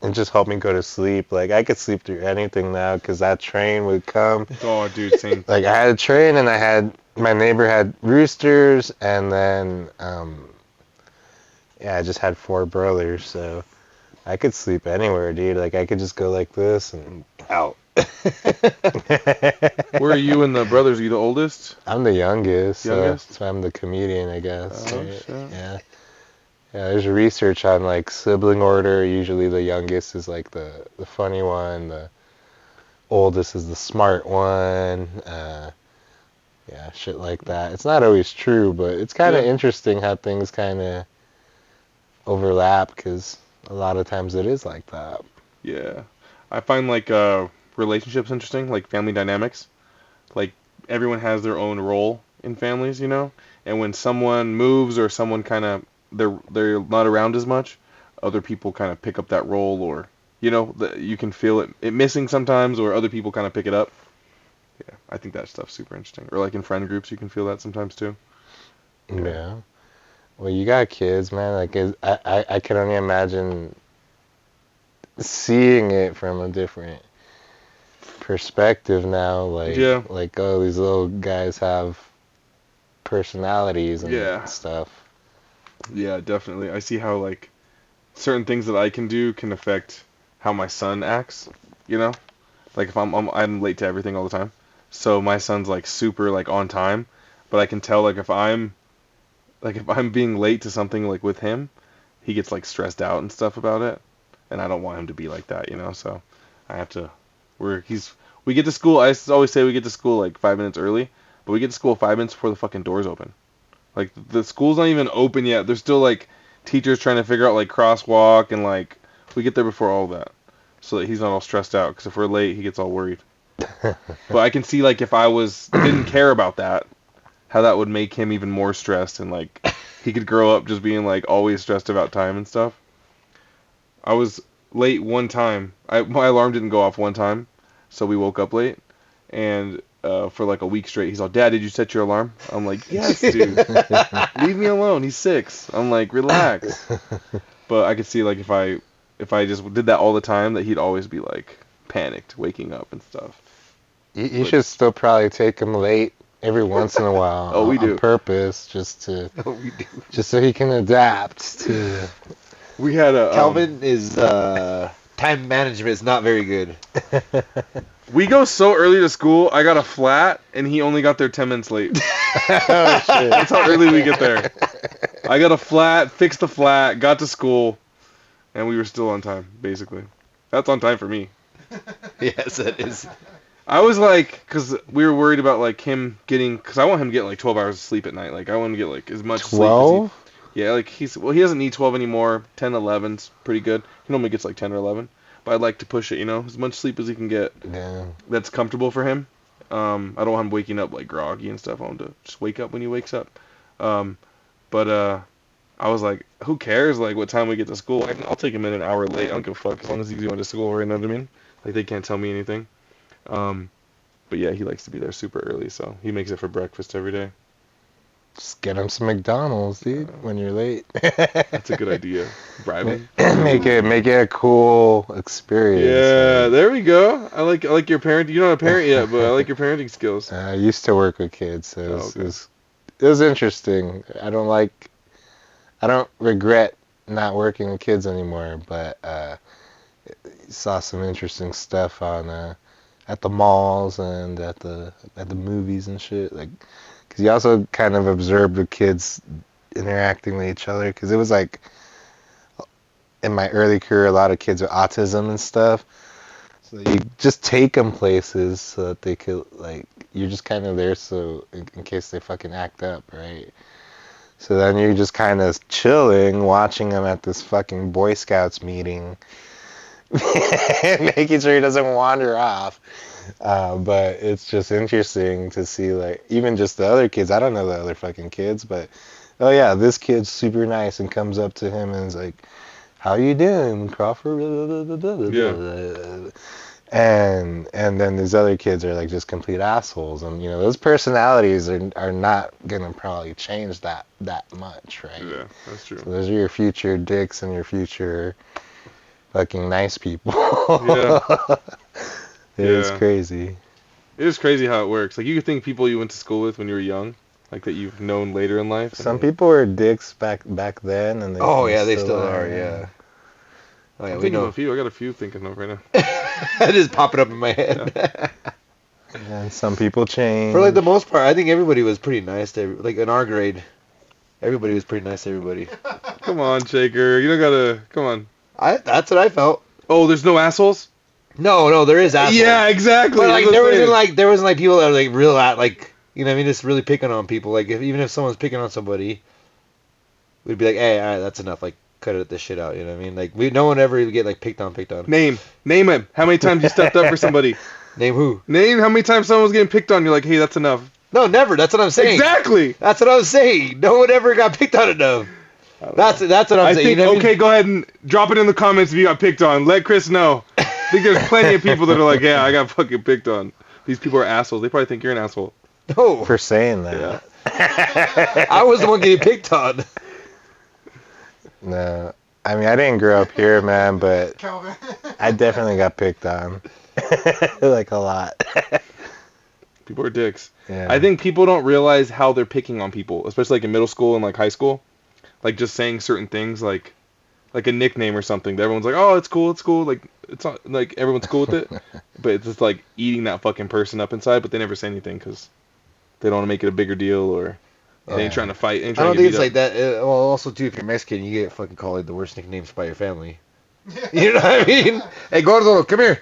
it just helped me go to sleep. Like I could sleep through anything now because that train would come. Oh, dude, same. Like I had a train, and my neighbor had roosters, and then I just had 4 brothers, so I could sleep anywhere, dude. Like I could just go like this and out. Where are you and the brothers? Are you the oldest? I'm the youngest. Youngest? So I'm the comedian, I guess. Oh, right? shit. Yeah. Yeah, there's research on like sibling order. Usually the youngest is like the funny one. The oldest is the smart one. Yeah, shit like that. It's not always true, but it's kind of interesting how things kind of overlap because a lot of times it is like that. Yeah. I find like relationships interesting, like family dynamics. Like everyone has their own role in families, you know? And when someone moves or someone kind of they're not around as much, other people kind of pick up that role, or you know, you can feel it missing sometimes, or other people kind of pick it up. Yeah, I think that stuff's super interesting. Or like in friend groups, you can feel that sometimes too. Yeah. Well, you got kids, man. Like, I can only imagine seeing it from a different perspective now. Like, like, oh, these little guys have personalities and stuff. Yeah, definitely. I see how like certain things that I can do can affect how my son acts. You know, like if I'm late to everything all the time, so my son's like super like on time, but I can tell like if I'm being late to something like with him, he gets like stressed out and stuff about it, and I don't want him to be like that, you know. So I have to. We get to school. I always say we get to school like 5 minutes early, but we get to school 5 minutes before the fucking doors open. Like the school's not even open yet. There's still like teachers trying to figure out like crosswalk, and like we get there before all that, so that he's not all stressed out. Because if we're late, he gets all worried. But I can see like if I didn't care about that, how that would make him even more stressed, and like he could grow up just being like always stressed about time and stuff. I was late one time. My alarm didn't go off one time, so we woke up late, and for like a week straight, he's all, "Dad, did you set your alarm?" I'm like, "Yes, dude. Leave me alone. He's 6." I'm like, "Relax." But I could see like if I just did that all the time, that he'd always be like panicked, waking up and stuff. You should still probably take him late every once in a while. Oh, we do. On purpose, just so he can adapt to. We had a Calvin is time management is not very good. We go so early to school. I got a flat, and he only got there 10 minutes late. Oh shit! That's how early we get there. I got a flat, fixed the flat, got to school, and we were still on time, basically. That's on time for me. Yes, it is. I was like, because we were worried about like him getting, because I want him to get like 12 hours of sleep at night. Like I want him to get like as much sleep as 12? he. Yeah, like he doesn't need 12 anymore. 10, 11's pretty good. He normally gets like 10 or 11, but I'd like to push it. As much sleep as he can get. Yeah. That's comfortable for him. I don't want him waking up like groggy and stuff. I want him to just wake up when he wakes up. But I was like, who cares like what time we get to school? I'll take him in an hour late. I don't give a fuck as long as he's going to school. You know what I mean? Like they can't tell me anything. But yeah, he likes to be there super early, so he makes it for breakfast every day. Just get him some McDonald's, dude, when you're late. That's a good idea. Bribe him. make it a cool experience. Yeah, there we go. I like your parent. You're not a parent yet, but I like your parenting skills. I used to work with kids, so it was interesting. I don't regret not working with kids anymore, but saw some interesting stuff on at the malls and at the movies and shit. Like, because you also kind of observed the kids interacting with each other. Because it was like in my early career, a lot of kids with autism and stuff. So you just take them places so that they could like you're just kind of there so in case they fucking act up, right? So then you're just kind of chilling, watching him at this fucking Boy Scouts meeting, making sure he doesn't wander off. But it's just interesting to see, like, even just the other kids. I don't know the other fucking kids, but, oh yeah, this kid's super nice and comes up to him and is like, how you doing, Crawford? Yeah. And then these other kids are like just complete assholes, and those personalities are not gonna probably change that much, right? Yeah, that's true. So those are your future dicks and your future fucking nice people. Yeah. It's Yeah. crazy. It is crazy how it works. Like you could think people you went to school with when you were young, like that you've known later in life. Some people were dicks back then, and they still are. Yeah. Oh yeah, I'm we thinking of know. a few. I got a few thinking of right now. It is popping up in my head. And some people change. For like the most part, I think everybody was pretty nice to like in our grade. Everybody was pretty nice to everybody. Come on, Shaker. You don't gotta. Come on. That's what I felt. Oh, there's no assholes? No, there is assholes. Yeah, exactly. But like That's what I'm saying. there wasn't like people that were like real at like what I mean, just really picking on people. Like even if someone's picking on somebody, we'd be like, hey, all right, that's enough. Like cut this shit out. You know what I mean? Like no one ever would get like picked on. Name him. How many times you stepped up for somebody? Name who? Name how many times someone was getting picked on. You're like, hey, that's enough. No, never. That's what I'm saying. Exactly. That's what I'm saying. No one ever got picked on enough. That's what I'm I saying. think, You know what I mean? okay, go ahead and drop it in the comments if you got picked on. Let Chris know. I think there's plenty of people that are like, yeah, I got fucking picked on. These people are assholes. They probably think you're an asshole. No. For saying that. Yeah. I was the one getting picked on. No. I mean, I didn't grow up here, man, but Calvin. I definitely got picked on. Like a lot. People are dicks. Yeah. I think people don't realize how they're picking on people, especially like in middle school and like high school. Like just saying certain things like a nickname or something. That everyone's like, oh, it's cool. Like it's not like everyone's cool with it, but it's just like eating that fucking person up inside. But they never say anything because they don't want to make it a bigger deal or they ain't trying to fight. I don't think it's like that. Well, also too, if you're Mexican, you get fucking called like the worst nicknames by your family. You know what I mean? Hey, Gordo, come here.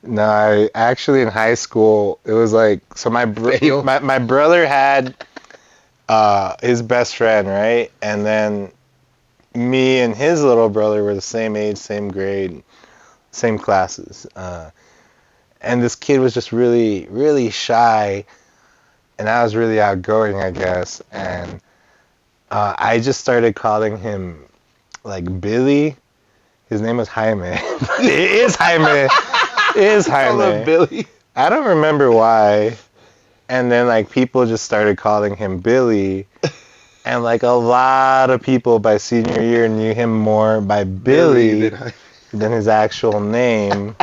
No, I actually in high school it was like so my brother had his best friend, right? And then me and his little brother were the same age, same grade, same classes. And this kid was just really, really shy, and I was really outgoing, I guess. And I just started calling him like Billy. His name was Jaime. It is Jaime. It is Call him Jaime. Billy. I don't remember why. And then like people just started calling him Billy. And like a lot of people by senior year knew him more by Billy than his actual name.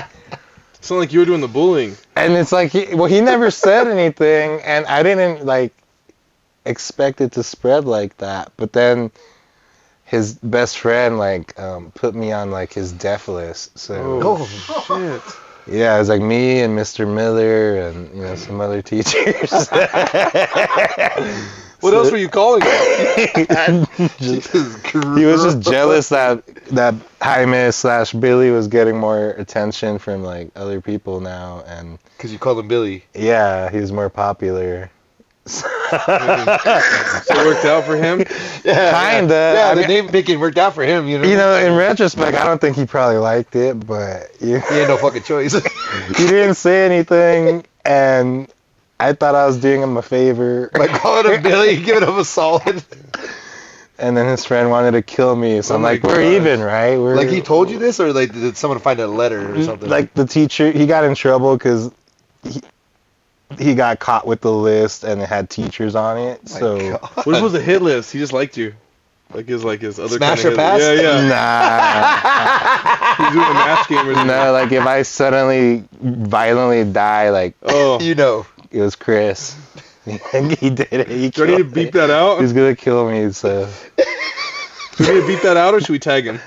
It's not like you were doing the bullying. And it's like, he never said anything, and I didn't like expect it to spread like that. But then his best friend like put me on like his deaf list. So Shit. yeah, it was like me and Mr. Miller and some other teachers. What else were you calling him? He was just jealous that Jaime/Billy was getting more attention from like other people now, and Because you called him Billy. yeah, he was more popular. So it worked out for him? Kinda. Yeah, I the mean, name picking worked out for him, you know? you know, in retrospect, I don't think he probably liked it, but He had no fucking choice. he didn't say anything, and I thought I was doing him a favor. By calling him Billy, giving him a solid. And then his friend wanted to kill me, so Oh I'm my like, we're gosh. even, right? We're Like, he told you this, or like did someone find a letter or something? like the teacher, he got in trouble because he got caught with the list and it had teachers on it. My So God. What if it was a hit list? He just liked you. Like his other Smash kind or of pass? Yeah, yeah. nah, He's doing a match game or something. no, like if I suddenly violently die, like Oh. You know. it was Chris. He did it. He Do I need to killed me. beep that out? He's gonna kill me. So Do we need to beep that out, or should we tag him?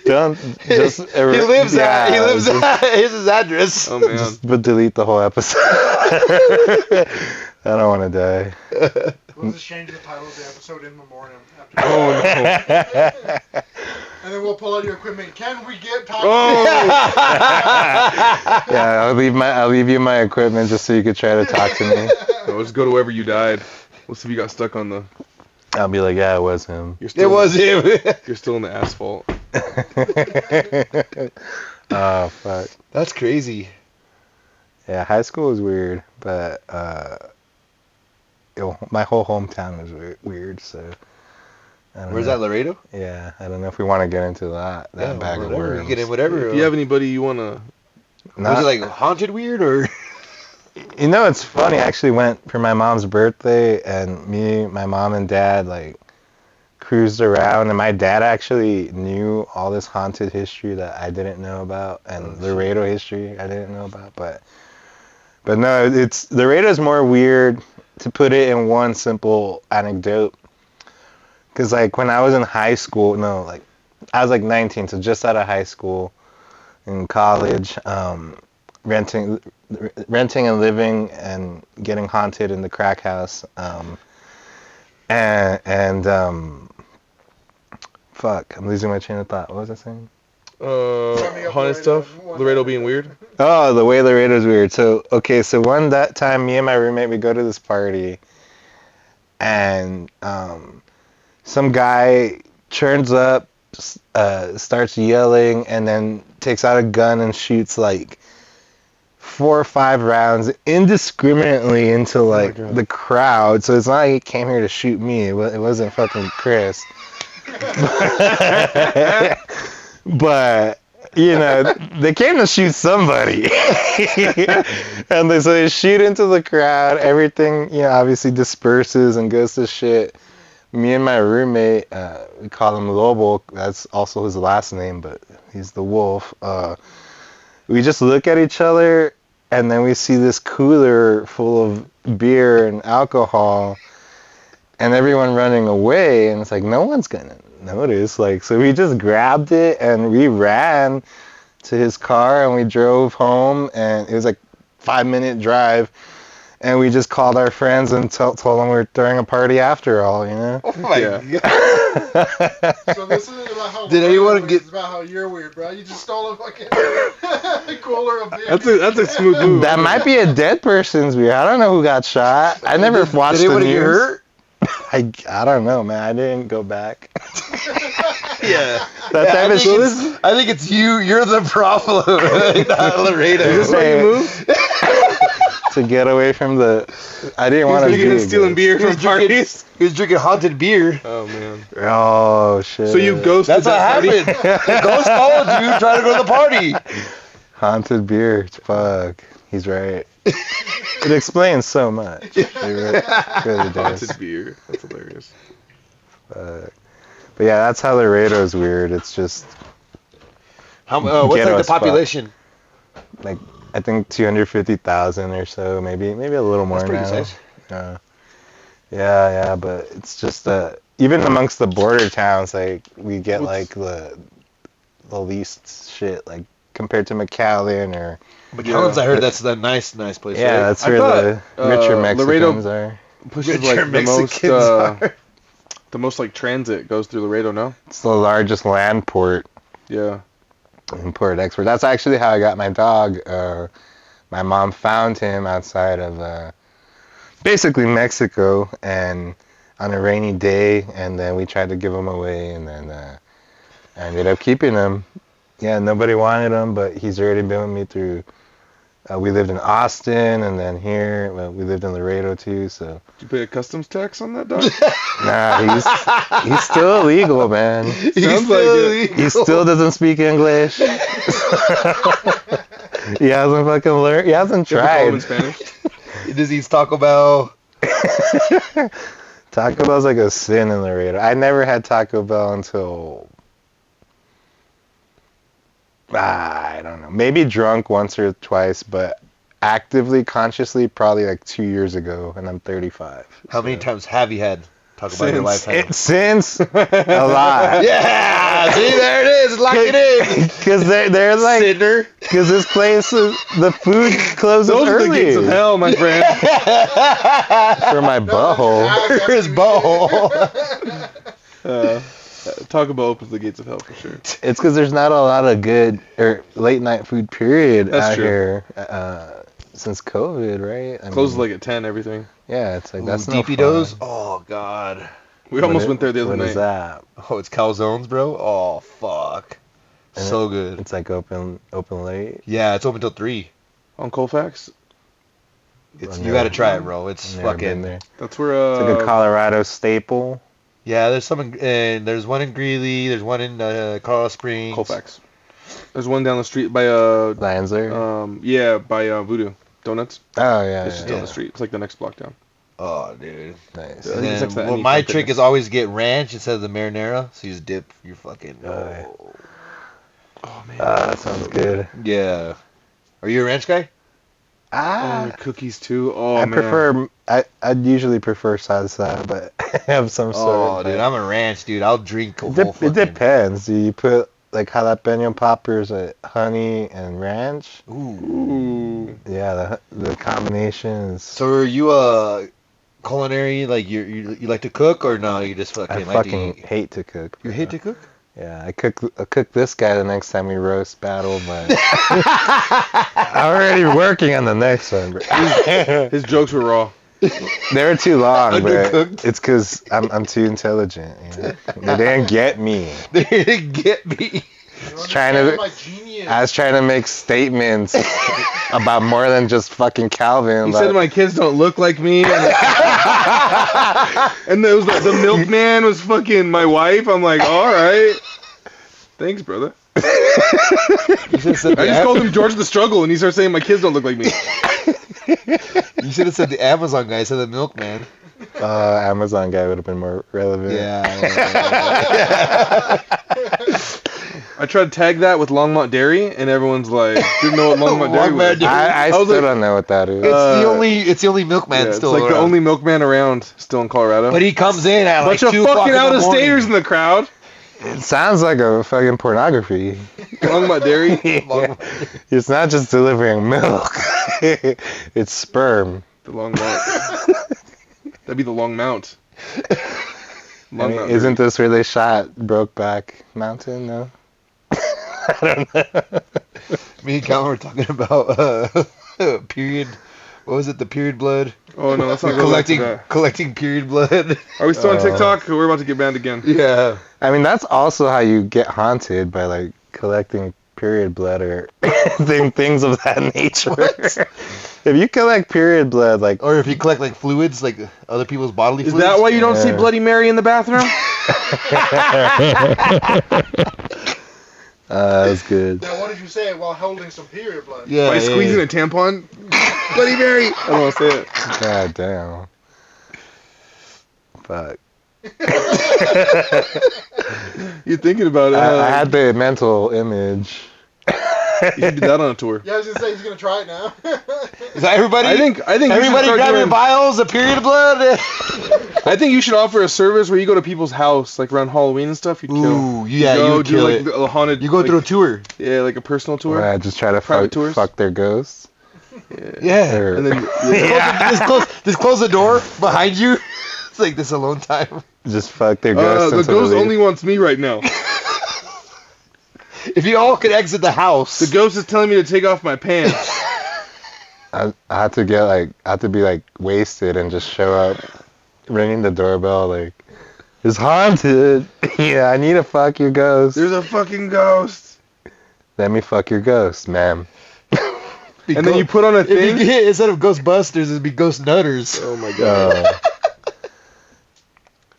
don't just. He lives at. He lives just- at. Here's his address. Oh man. Just but delete the whole episode. I don't want to die. We'll just change the title of the episode in memoriam. After Oh no. And then we'll pull out your equipment. Can we get time? Oh. Yeah, I'll leave you my equipment just so you could try to talk to me. We'll just go to wherever you died. We'll see if you got stuck on the. I'll be like, yeah, it was him. You're It still, was him. You're still in the asphalt. Oh fuck. That's crazy. Yeah, high school was weird, but my whole hometown was weird. So. I don't Where's know. that, Laredo? Yeah, I don't know if we want to get into that Yeah, bag of whatever. worms. You get in whatever. If you have anybody you wanna. Was it like haunted weird or? You know, it's funny. I actually went for my mom's birthday, and my mom, and dad like cruised around, and my dad actually knew all this haunted history that I didn't know about, and Laredo history I didn't know about. But no, Laredo's more weird, to put it in one simple anecdote. Because like when I was in high school, I was like 19, so just out of high school, in college, renting and living and getting haunted in the crack house, and fuck, I'm losing my train of thought. What was I saying? Haunted stuff. Laredo being weird. Oh, the way Laredo's weird. So one that time, me and my roommate, we go to this party, and some guy turns up, starts yelling, and then takes out a gun and shoots like 4 or 5 rounds indiscriminately into like the crowd. So it's not like he came here to shoot me. It wasn't fucking Chris. But you know, they came to shoot somebody. And so they shoot into the crowd. Everything, obviously disperses and goes to shit. Me and my roommate, we call him Lobo. That's also his last name, but he's the wolf. We just look at each other, and then we see this cooler full of beer and alcohol, and everyone running away. And it's like, no one's gonna notice. Like, so we just grabbed it and we ran to his car and we drove home. And it was like 5-minute drive. And we just called our friends and told them we were throwing a party after all, Oh my Yeah. God. So this isn't about how Did we're anyone weird, get- It's about how you're weird, bro. You just stole a fucking cooler of beer. That's a smooth move. That might be a dead person's beer. I don't know who got shot. I never watched Did the anybody news. get hurt? I don't know, man. I didn't go back. Yeah. That Yeah, time I think it's you. You're the problem, not Laredo. Is this why you moved? to get away from the. I didn't want to Thinking be of stealing beer He from was drinking- parties. He was drinking haunted beer. Oh man. Oh shit. So you ghosted That's what that party? happened. The ghost followed you trying to go to the party. Haunted beer. Fuck. He's right. It explains so much. It really does. Haunted beer. That's hilarious. Fuck. But yeah, that's how Laredo's weird. It's just What's Ghetto like the as fuck. population? like I think 250,000 or so, maybe a little more That's pretty now. nice. Yeah, but it's just even amongst the border towns, like we get like the least shit, like compared to McAllen or McAllen's, I heard that's the nice place. Yeah, right? that's I where thought, the richer Laredo- Mexicans are. Pushes Richer like Mexicans are. the most like transit goes through Laredo. No. It's the largest land port, Yeah. import export. That's actually how I got my dog. My mom found him outside of basically Mexico, and on a rainy day, and then we tried to give him away, and then I ended up keeping him. Yeah, nobody wanted him, but he's already been with me through. We lived in Austin, and then here. Well, we lived in Laredo too. So Did you pay a customs tax on that dog? nah, he's still illegal, man. Sounds like it. He still doesn't speak English. He hasn't fucking learned. He hasn't You have to call him in tried. Spanish. He just eats Taco Bell. Taco Bell's like a sin in Laredo. I never had Taco Bell until I don't know. Maybe drunk once or twice, but actively, consciously, probably like 2 years ago, and I'm 35. How many times have you had Taco Bell in your lifetime? Since a lot. Yeah, see, there it is. Lock it in. Because they're like, Sinner. because this place is, the food closes Those are the early gates of hell, my friend. for my butthole. His butthole. Taco Bell opens the gates of hell for sure. It's because there's not a lot of good or late night food period That's out true. here since COVID, right? I Closes mean, like at 10, everything. yeah, it's like that's Ooh, no Deepy fun. Do's. Oh God. We almost went there the other What night. is that? Oh, it's calzones, bro. Oh fuck. And So good. It's like open late. Yeah, it's open till 3. On Colfax? It's I've you got to never- try it, bro. It's Never been fucking. there. That's where, It's like a Colorado staple. Yeah, there's some and there's one in Greeley. There's one in Colorado Springs. Colfax. There's one down the street by, Lanzer. by Voodoo Donuts. Oh yeah, It's just yeah, down the street. It's like the next block down. Oh, dude. nice. Yeah. And I think it's then, next to that well, Annie my Fun trick Fitness. is always get ranch instead of the marinara. So you just dip your fucking. Oh, yeah. Oh, man. That sounds good. Yeah. Are you a ranch guy? Oh, Ah, and cookies too. Oh, I man. prefer. I'd usually prefer salsa, but have some sort. Oh, of, dude, like- I'm a ranch dude. I'll drink a It, whole it fucking. depends. Do you put like jalapeno poppers, honey and ranch? Ooh. Ooh. Yeah, the combination is. So are you a culinary? Like you like to cook or no? You just I fucking like to fucking eat? hate to cook. You bro. hate to cook? Yeah, I cook this guy the next time we roast battle, but I'm already working on the next one. Bro. His jokes were raw. They were too long, but Undercooked. it's because I'm too intelligent. You know? They didn't get me. They didn't get me. Trying to- My genius. I was trying to make statements about more than just fucking Calvin. He but- said my kids don't look like me. And it was like the milkman was fucking my wife. I'm like, all right. Thanks, brother. You should have said I just called him George the Struggle, and he started saying my kids don't look like me. You should have said the Amazon guy. Said the milkman. Amazon guy would have been more relevant. Yeah. I tried to tag that with Longmont Dairy, and everyone's like, didn't know what Longmont Dairy was. Longmont Dairy. I I was still like- don't know what that is. It's the only milkman Yeah, it's still like the around. only milkman around still in Colorado. But he comes in at like Bunch of 2 o'clock fucking in the morning. out-of-staters in the crowd. It sounds like a fucking pornography. Longmont Dairy. It's not just delivering milk. It's sperm. The Long Mount. That'd be the Long Mount. I Long mean, Mount isn't Dairy. this where they shot Brokeback Mountain? No. I don't know. Me and Calvin were talking about period. What was it? The period blood. Oh no, that's not Collecting period blood. Are we still on TikTok? We're about to get banned again. Yeah. I mean, that's also how you get haunted, by like collecting period blood or things of that nature. If you collect period blood, like Or if you collect like fluids, like other people's bodily Is fluids. that why you don't see Yeah. Bloody Mary in the bathroom? that was good. Now, what did you say while holding some period blood? Yeah. By squeezing yeah. a tampon? Bloody Mary! I don't want to say it. God damn. Fuck. You're thinking about it. I had the mental image. You should do that on a tour. Yeah, I was gonna say he's gonna try it now. Is that everybody? I think you should Everybody start grab your doing- vials of period blood. I think you should offer a service where you go to people's house, like around Halloween and stuff. You'd kill. Ooh, yeah, you would do kill like it. the haunted. You go like, through a tour. Yeah, like a personal tour. Where I just try to Private tours? fuck their ghosts. Yeah. Or- And then Just close the door behind you. It's like this alone time. just fuck their ghosts. the until ghost they leave. only wants me right now. If you all could exit the house. The ghost is telling me to take off my pants. I had to be like wasted and just show up, ringing the doorbell like, it's haunted. Yeah, I need to fuck your ghost. There's a fucking ghost. Let me fuck your ghost, ma'am. And then you put on a thing. Instead of Ghostbusters, it'd be Ghost Nutters. Oh my god.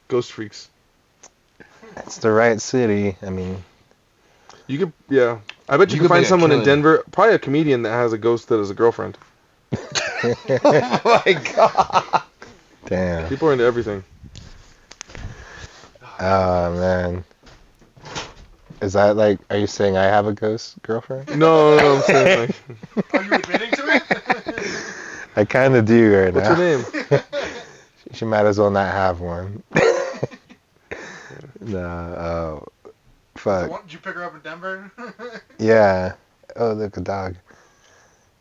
Ghost freaks. It's the right city. I mean, You could, yeah. I bet you You could could find make a someone in killing. Denver, probably a comedian that has a ghost that is a girlfriend. Oh my god. damn. People are into everything. Oh man. Is that like? Are you saying I have a ghost girlfriend? No, I'm saying like, Are you admitting to it? I kind of do right what's now. her name? She might as well not have one. No. Oh. Fuck. Did you pick her up in Denver? Yeah. Oh, look, a dog.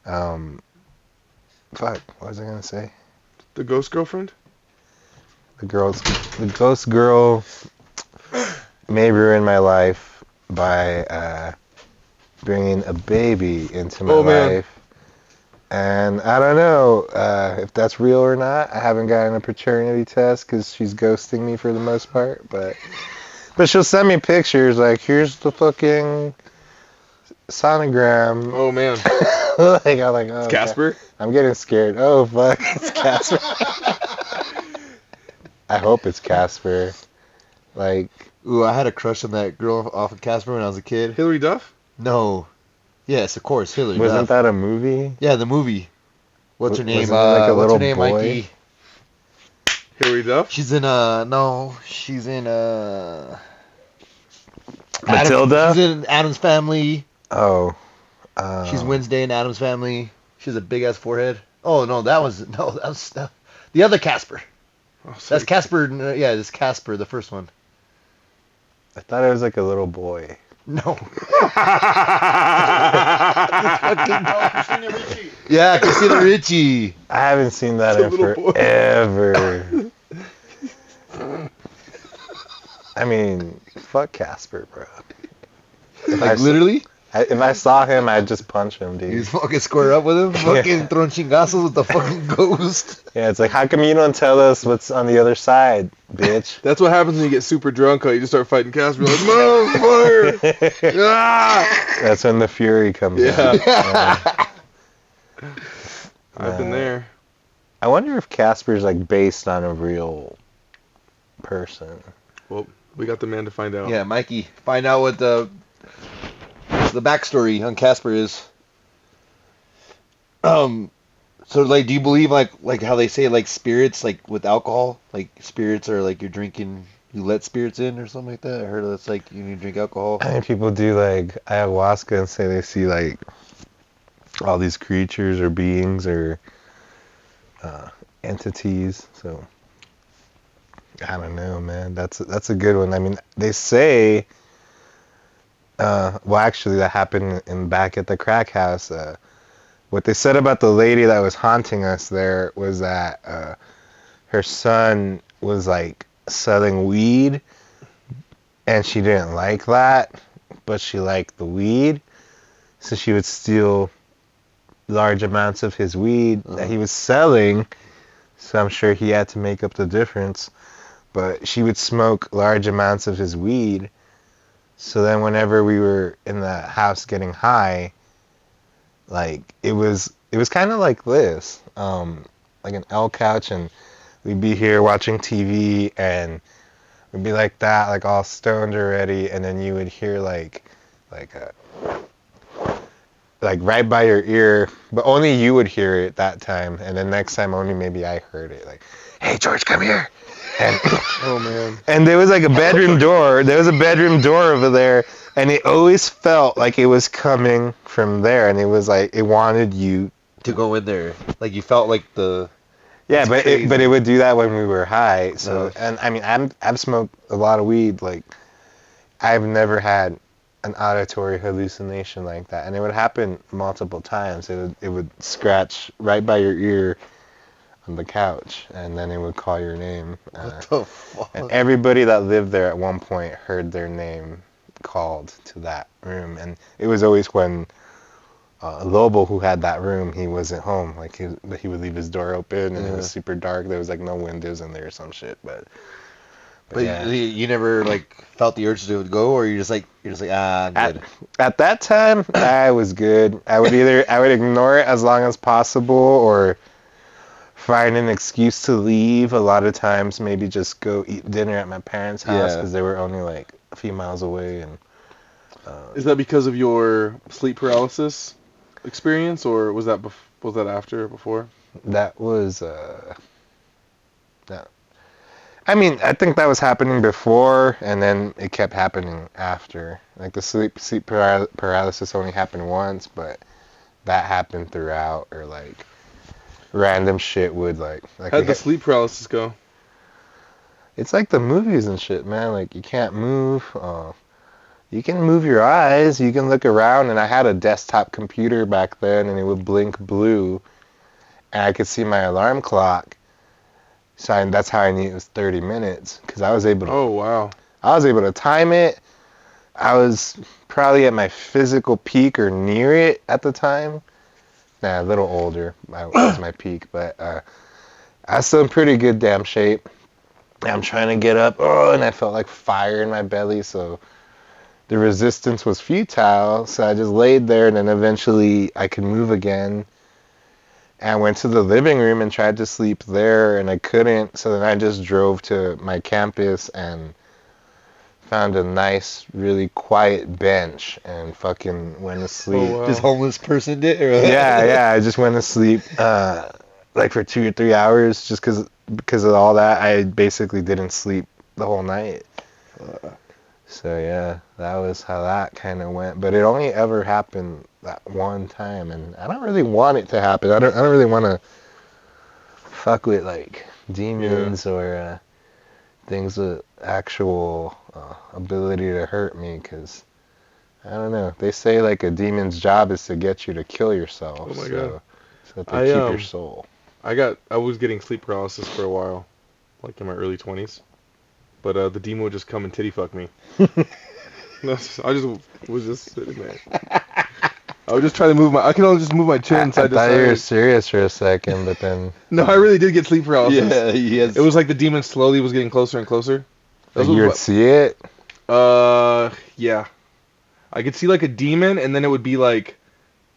Fuck. What was I gonna say? The ghost girlfriend? The ghost girl may ruin my life by bringing a baby into my Oh, man. life. And I don't know if that's real or not. I haven't gotten a paternity test because she's ghosting me for the most part. But she'll send me pictures like, here's the fucking sonogram. Oh man. Like, I'm like, oh, Casper? I'm getting scared. Oh, fuck. It's Casper. I hope it's Casper. Like, Ooh, I had a crush on that girl off of Casper when I was a kid. Hillary Duff? No. Yes, of course, Hillary. wasn't Duff. that a movie? Yeah, the movie. What's her name? Wasn't it like a what's little her name, boy? Mikey? Hillary Duff? She's in she's in Matilda? She's in Adam's Family. Oh. She's Wednesday in Adam's Family. She has a big ass forehead. Oh no, that was the other Casper. Oh, That's Casper. Yeah, it's Casper, the first one. I thought it was like a little boy. No. Oh, Christina Ricci. Yeah, Christina Ricci. I haven't seen that It's a in little boy. forever. I mean, fuck Casper, bro. Like literally, If I saw him, I'd just punch him, you dude. just fucking square up with him, fucking throwing chingazos with the fucking ghost. Yeah, it's like, how come you don't tell us what's on the other side, bitch? That's what happens when you get super drunk. You just start fighting Casper. Like, motherfucker! Ah! That's when the fury comes Yeah. out. Yeah. I've been there. I wonder if Casper's like based on a real person. Well, we got the man to find out. Yeah, Mikey, find out what the backstory on Casper is. So like, do you believe like how they say like spirits like with alcohol, like spirits are like you're drinking, you let spirits in or something like that? I heard that's like you need to drink alcohol. I mean, people do like ayahuasca and say they see like all these creatures or beings or entities. So I don't know, man. That's a good one. I mean, they say. Well, actually, that happened back at the crack house. What they said about the lady that was haunting us there was that her son was like selling weed, and she didn't like that, but she liked the weed, so she would steal large amounts of his weed that he was selling. So I'm sure he had to make up the difference, but she would smoke large amounts of his weed. So then whenever we were in the house getting high, like it was kind of like this, like an L couch, and we'd be here watching TV and we'd be like that, like all stoned already, and then you would hear like right by your ear, but only you would hear it that time, and then next time only maybe I heard it, like, hey George, come here. And Oh man. and there was like a bedroom door. There was a bedroom door over there, and it always felt like it was coming from there, and it was like it wanted you. To go in there, like you felt like the Yeah, It's but crazy. it would do that when we were high. So, No. and I mean, I've smoked a lot of weed. Like, I've never had an auditory hallucination like that, and it would happen multiple times. It would scratch right by your ear on the couch, and then it would call your name. What the fuck? And everybody that lived there at one point heard their name called to that room, and it was always when Lobo, who had that room, he wasn't home. Like he would leave his door open, and it Yeah. was super dark. There was like no windows in there or some shit. But yeah. You never like felt the urge to go, or you're just like I'm good. At that time, I was good. I would ignore it as long as possible, or find an excuse to leave. A lot of times, maybe just go eat dinner at my parents' house Yeah. because they were only like a few miles away. And Is that because of your sleep paralysis experience, or was that after or before? that was that. I mean, I think that was happening before, and then it kept happening after. Like the sleep paralysis only happened once, but that happened throughout, or like random shit would like How'd the sleep paralysis go? it's like the movies and shit, man. Like you can't move. You can move your eyes. You can look around, and I had a desktop computer back then, and it would blink blue, and I could see my alarm clock. So that's how I knew it was 30 minutes, because I was able to. Oh wow. I was able to time it. I was probably at my physical peak or near it at the time. Nah, a little older. I was my peak, but I was still in pretty good damn shape. I'm trying to get up, and I felt like fire in my belly, so the resistance was futile. So I just laid there, and then eventually I could move again. And I went to the living room and tried to sleep there, and I couldn't. So then I just drove to my campus and found a nice, really quiet bench and fucking went to sleep. Oh, wow. This homeless person did. Or Yeah, I just went to sleep like for 2 or 3 hours just because of all that. I basically didn't sleep the whole night. So yeah, that was how that kind of went. But it only ever happened that one time, and I don't really want it to happen. I don't really want to fuck with like demons or things with actual ability to hurt me, because I don't know. They say like a demon's job is to get you to kill yourself. Oh my so, God. so that they keep your soul. I was getting sleep paralysis for a while, like in my early 20s. But the demon would just come and titty fuck me. I just was just sitting there. I would just try to move I could only just move my chin I side to thought you were side. serious for a second, but then No, I really did get sleep paralysis. Yeah, he has. It was like the demon slowly was getting closer and closer. like, you would see it. Yeah. I could see like a demon, and then it would be like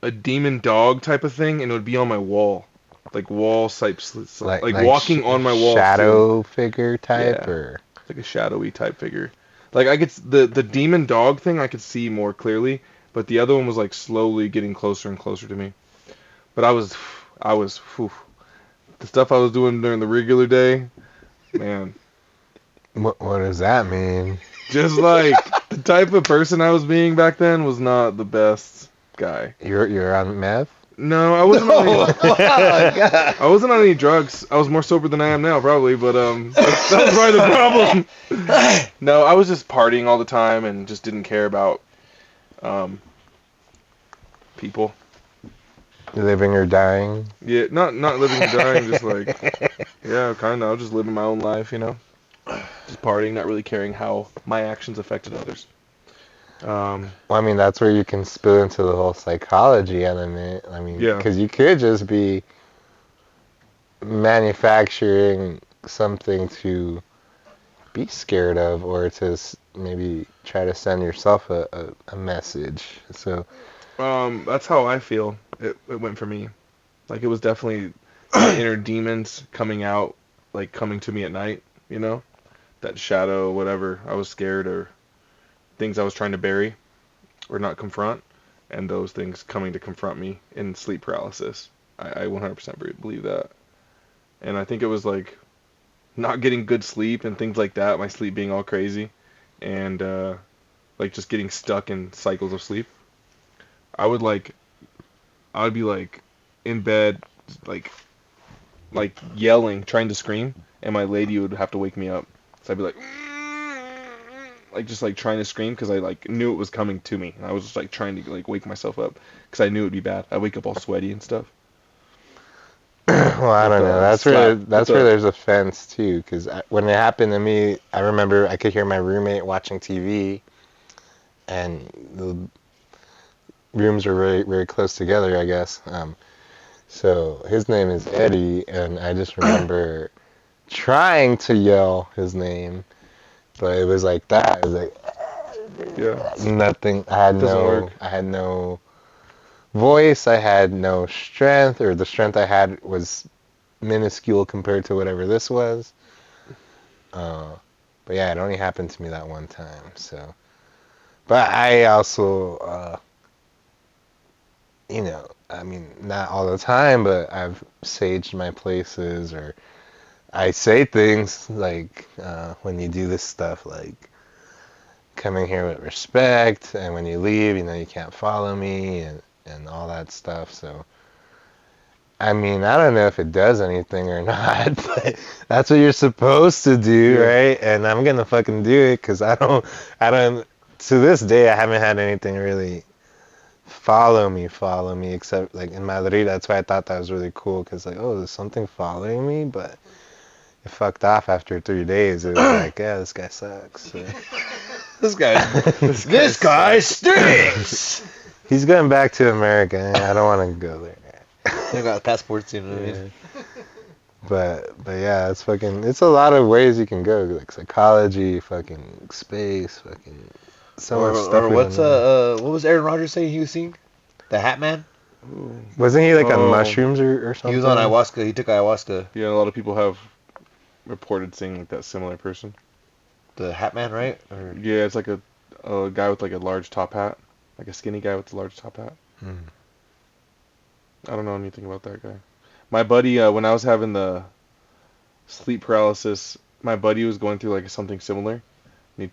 a demon dog type of thing, and it would be on my wall. Like wall type, like walking on my wall. Shadow figure type, Yeah. or Like a shadowy type figure. Like I could the demon dog thing I could see more clearly, but the other one was like slowly getting closer and closer to me. But I was whew, the stuff I was doing during the regular day, man. what does that mean? Just like the type of person I was being back then was not the best guy. You're on meth? No, I wasn't. Oh, God. I wasn't on any drugs. I was more sober than I am now, probably. But that was probably the problem. No, I was just partying all the time and just didn't care about people. Living or dying? Yeah, not living and dying, just like yeah, kind of. I was just living my own life, you know, just partying, not really caring how my actions affected others. Well, I mean, that's where you can spill into the whole psychology element. I mean, Yeah. because you could just be manufacturing something to be scared of, or to maybe try to send yourself a message. So, That's how I feel. It went for me. Like it was definitely my inner demons coming out, like coming to me at night, you know? That shadow, whatever. I was scared, or things I was trying to bury or not confront, and those things coming to confront me in sleep paralysis. I 100% believe that. And I think it was like not getting good sleep and things like that, my sleep being all crazy, and like just getting stuck in cycles of sleep. I would be like in bed, like like yelling, trying to scream, and my lady would have to wake me up. So I'd be like just like trying to scream because I like knew it was coming to me, and I was just like trying to like wake myself up because I knew it'd be bad. I wake up all sweaty and stuff. Well, I don't know. That's where slap. that's where there's a fence too. Because when it happened to me, I remember I could hear my roommate watching TV, and the rooms were very very close together, I guess. So his name is Eddie, and I just remember trying to yell his name, but it was like that. It was like Yeah. nothing. Doesn't work. I had no voice. I had no strength, or the strength I had was minuscule compared to whatever this was. But yeah, it only happened to me that one time. So, but I also, I mean, not all the time, but I've saged my places, or I say things like when you do this stuff, like coming here with respect, and when you leave, you can't follow me, and all that stuff. So, I mean, I don't know if it does anything or not, but that's what you're supposed to do, Yeah. right? And I'm gonna fucking do it because I don't, to this day, I haven't had anything really follow me, except like in Madrid. That's why I thought that was really cool, because like, oh, there's something following me, but it fucked off after 3 days. It was like, yeah, this guy sucks. So. This guy stinks. He's going back to America. I don't want to go there. They got passports, you know what I mean? But yeah, it's a lot of ways you can go, like psychology, fucking space, fucking so much stuff. Or what was Aaron Rodgers saying he was seeing? The Hat Man? Wasn't he like on mushrooms or something? He was on ayahuasca. He took ayahuasca. Yeah, a lot of people have reported seeing like that similar person. The Hat Man, right? Or... Yeah, it's like a guy with like a large top hat, like a skinny guy with a large top hat. I don't know anything about that guy. My buddy, when I was having the sleep paralysis, my buddy was going through like something similar.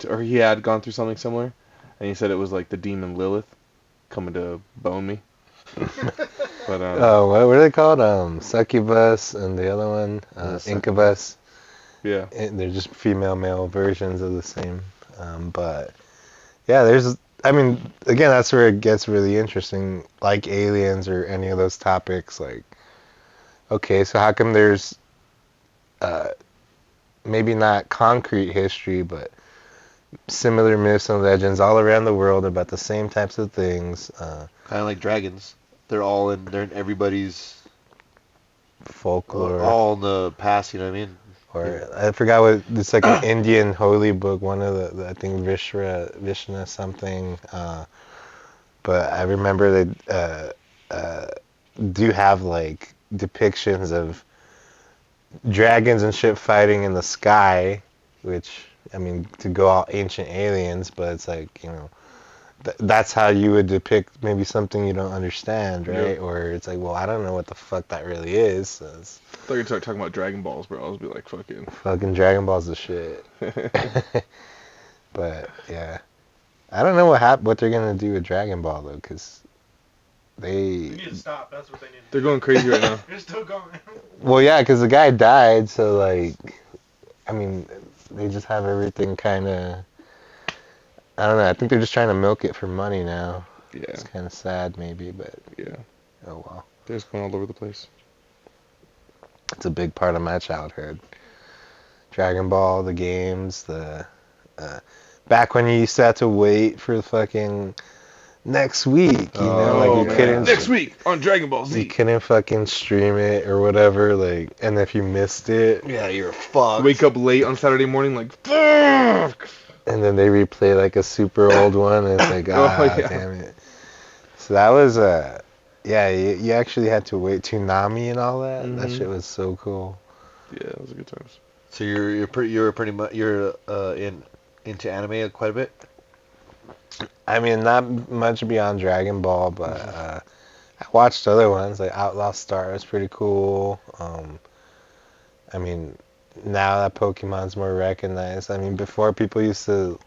Or he had gone through something similar, and he said it was like the demon Lilith coming to bone me. But oh, what were they called? Succubus and the other one, Incubus. Yeah. They're just female male versions of the same. But yeah, I mean, again, that's where it gets really interesting, like aliens or any of those topics. Like, okay, so how come there's maybe not concrete history, but similar myths and legends all around the world about the same types of things? Kind of like dragons. They're in everybody's folklore. All in the past, you know what I mean? Or I forgot what, it's like an Indian holy book, one of the I think Vishnu something. But I remember they do have like depictions of dragons and shit fighting in the sky, which, I mean, to go all ancient aliens, but it's like, that's how you would depict maybe something you don't understand, right? Yeah. Or it's like, well, I don't know what the fuck that really is. So I thought you were talking about Dragon Balls, bro. I was be like, fucking Dragon Ball's the shit. But yeah, I don't know what they're gonna do with Dragon Ball though, because they need to stop. That's what they need. They're going crazy right now. They're still going. Well, yeah, because the guy died, so like, I mean, they just have everything kind of. I don't know. I think they're just trying to milk it for money now. Yeah. It's kind of sad, maybe, but yeah. Oh well. They're just going all over the place. It's a big part of my childhood. Dragon Ball, the games, the back when you used to have to wait for the fucking next week, like you couldn't next week on Dragon Ball Z. You couldn't fucking stream it or whatever, like, and if you missed it, yeah, you're fucked. Wake up late on Saturday morning, like, fuck. And then they replay like a super old one, and it's like, damn it. So that was yeah, you actually had to wait. Toonami and all that. Mm-hmm. That shit was so cool. Yeah, it was a good times. So you're pretty much into anime quite a bit. I mean, not much beyond Dragon Ball, but I watched other ones like Outlaw Star was pretty cool. I mean, now that Pokemon's more recognized. I mean, before people used to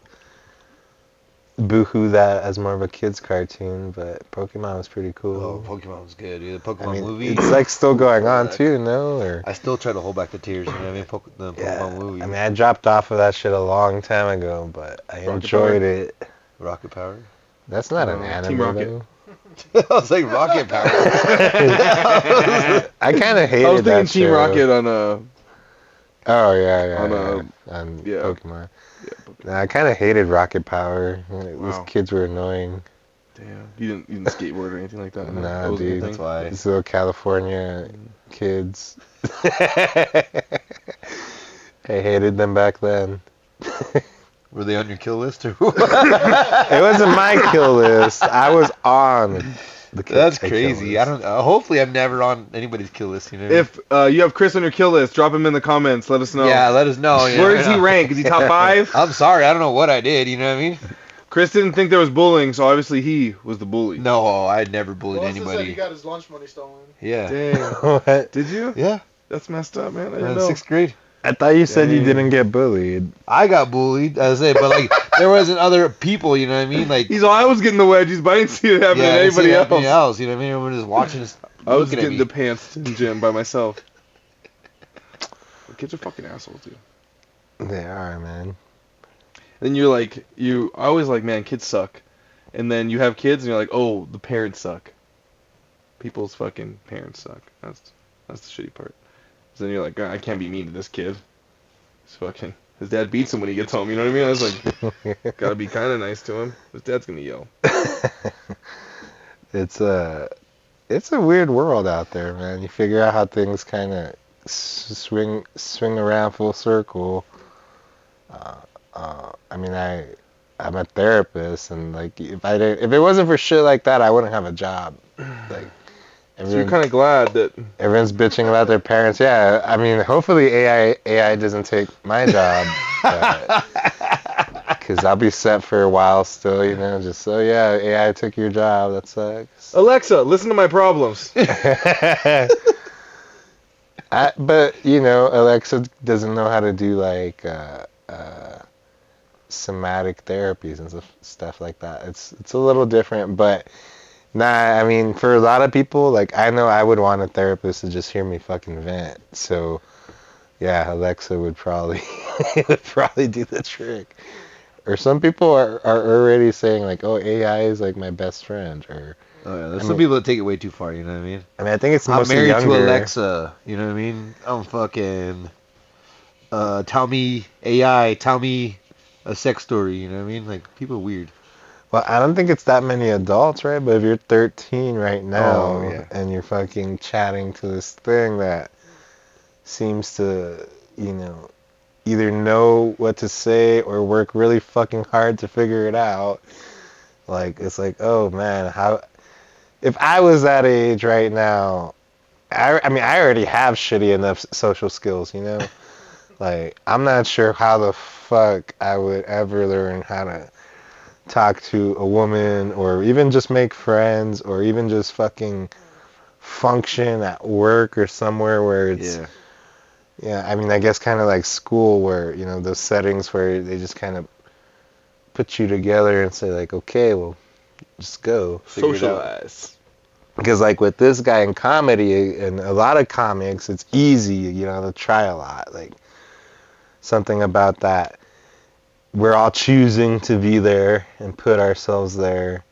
boohoo that as more of a kid's cartoon, but Pokemon was pretty Oh, cool. Pokemon was good, dude. The Pokemon I mean, movie. it's like still going on Fuck. too, no? Or I still try to hold back the tears. You know what I mean? The Pokemon movie. I mean, I dropped off of that shit a long time ago, but I enjoyed it. Rocket Power. That's not an No, anime, Team Rocket. though. I was like Rocket Power. I kind of hated I was thinking that Team show. Rocket on Oh yeah, on, yeah. Pokemon. Yeah, Pokemon. Nah, I kind of hated Rocket Power. Those Wow. kids were annoying. Damn, you didn't skateboard or anything like that. huh? Nah, That wasn't your dude. thing? That's why. These little California kids. I hated them back then. Were they on your kill list or what? It wasn't my kill list. I was on the kill That's kill crazy. list. I don't. Hopefully, I'm never on anybody's kill list. You know. If you have Chris on your kill list, drop him in the comments. Let us know. Yeah, let us know. you Where know. does he rank? Is he top 5? I'm sorry, I don't know what I did. You know what I mean? Chris didn't think there was bullying, so obviously he was the bully. No, I'd never bullied Well, said he anybody. got his lunch money stolen. Yeah. Damn. What? Did you? Yeah. That's messed up, man. I didn't In know. 6th grade. I thought you said you Dang. didn't get bullied. I got bullied, as I say, but like there wasn't other people. You know what I mean? Like He's all, I was getting the wedgies, but I didn't see it happen yeah, to I didn't see anybody anybody else. else. You know what I mean? Everyone just watching us. I was looking at getting me. the pants in the gym by myself. The kids are fucking assholes, dude. They are, man. Then you're like, I always like, man, kids suck. And then you have kids, and you're like, oh, the parents suck. People's fucking parents suck. That's the shitty part. So then you're like, I can't be mean to this kid. He's fucking. His dad beats him when he gets home. You know what I mean? I was like, gotta be kind of nice to him. His dad's gonna yell. It's a weird world out there, man. You figure out how things kind of swing around full circle. I mean, I'm a therapist, and like if it wasn't for shit like that, I wouldn't have a job. Like, So you're kind of glad that. everyone's bitching about their parents. Yeah, I mean, hopefully AI doesn't take my job, because I'll be set for a while still. You know, just so yeah, AI took your job. That sucks. Alexa, listen to my problems. But you know, Alexa doesn't know how to do like somatic therapies and stuff like that. It's a little different, but nah. I mean, for a lot of people, like I know I would want a therapist to just hear me fucking vent. So yeah, Alexa would probably do the trick. Or some people are already saying like, oh, AI is like my best friend, or Oh yeah, there's I some mean- people that take it way too far. You know what I mean? I mean, I think it's I'm mostly married younger. to Alexa. You know what I mean? I'm fucking. Tell me AI. Tell me a sex story. You know what I mean? Like people are weird. Well, I don't think it's that many adults, right? But if you're 13 right now Oh, yeah. and you're fucking chatting to this thing that seems to, you know, either know what to say or work really fucking hard to figure it out, like, it's like, oh man, how. If I was that age right now, I mean, I already have shitty enough social skills, you know? Like, I'm not sure how the fuck I would ever learn how to talk to a woman, or even just make friends, or even just fucking function at work or somewhere where it's, yeah, I mean, I guess kind of like school where, you know, those settings where they just kind of put you together and say like, okay, well, just go. Figure it out. Socialize. Because like with this guy in comedy and a lot of comics, it's easy, you know, to try a lot. Like something about that. We're all choosing to be there and put ourselves there.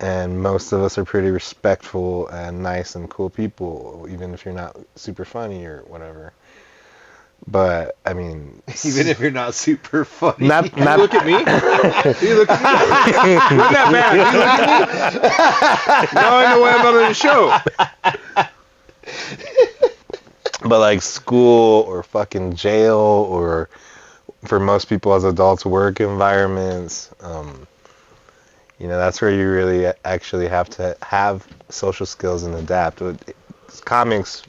And most of us are pretty respectful and nice and cool people, even if you're not super funny or whatever. But I mean, Even if you're not super funny. not Look at me. You look at me. Not that bad. You look at me. Now I know why I'm not on the show. but like school or fucking jail, or for most people as adults, work environments, you know, that's where you really actually have to have social skills and adapt. With comics,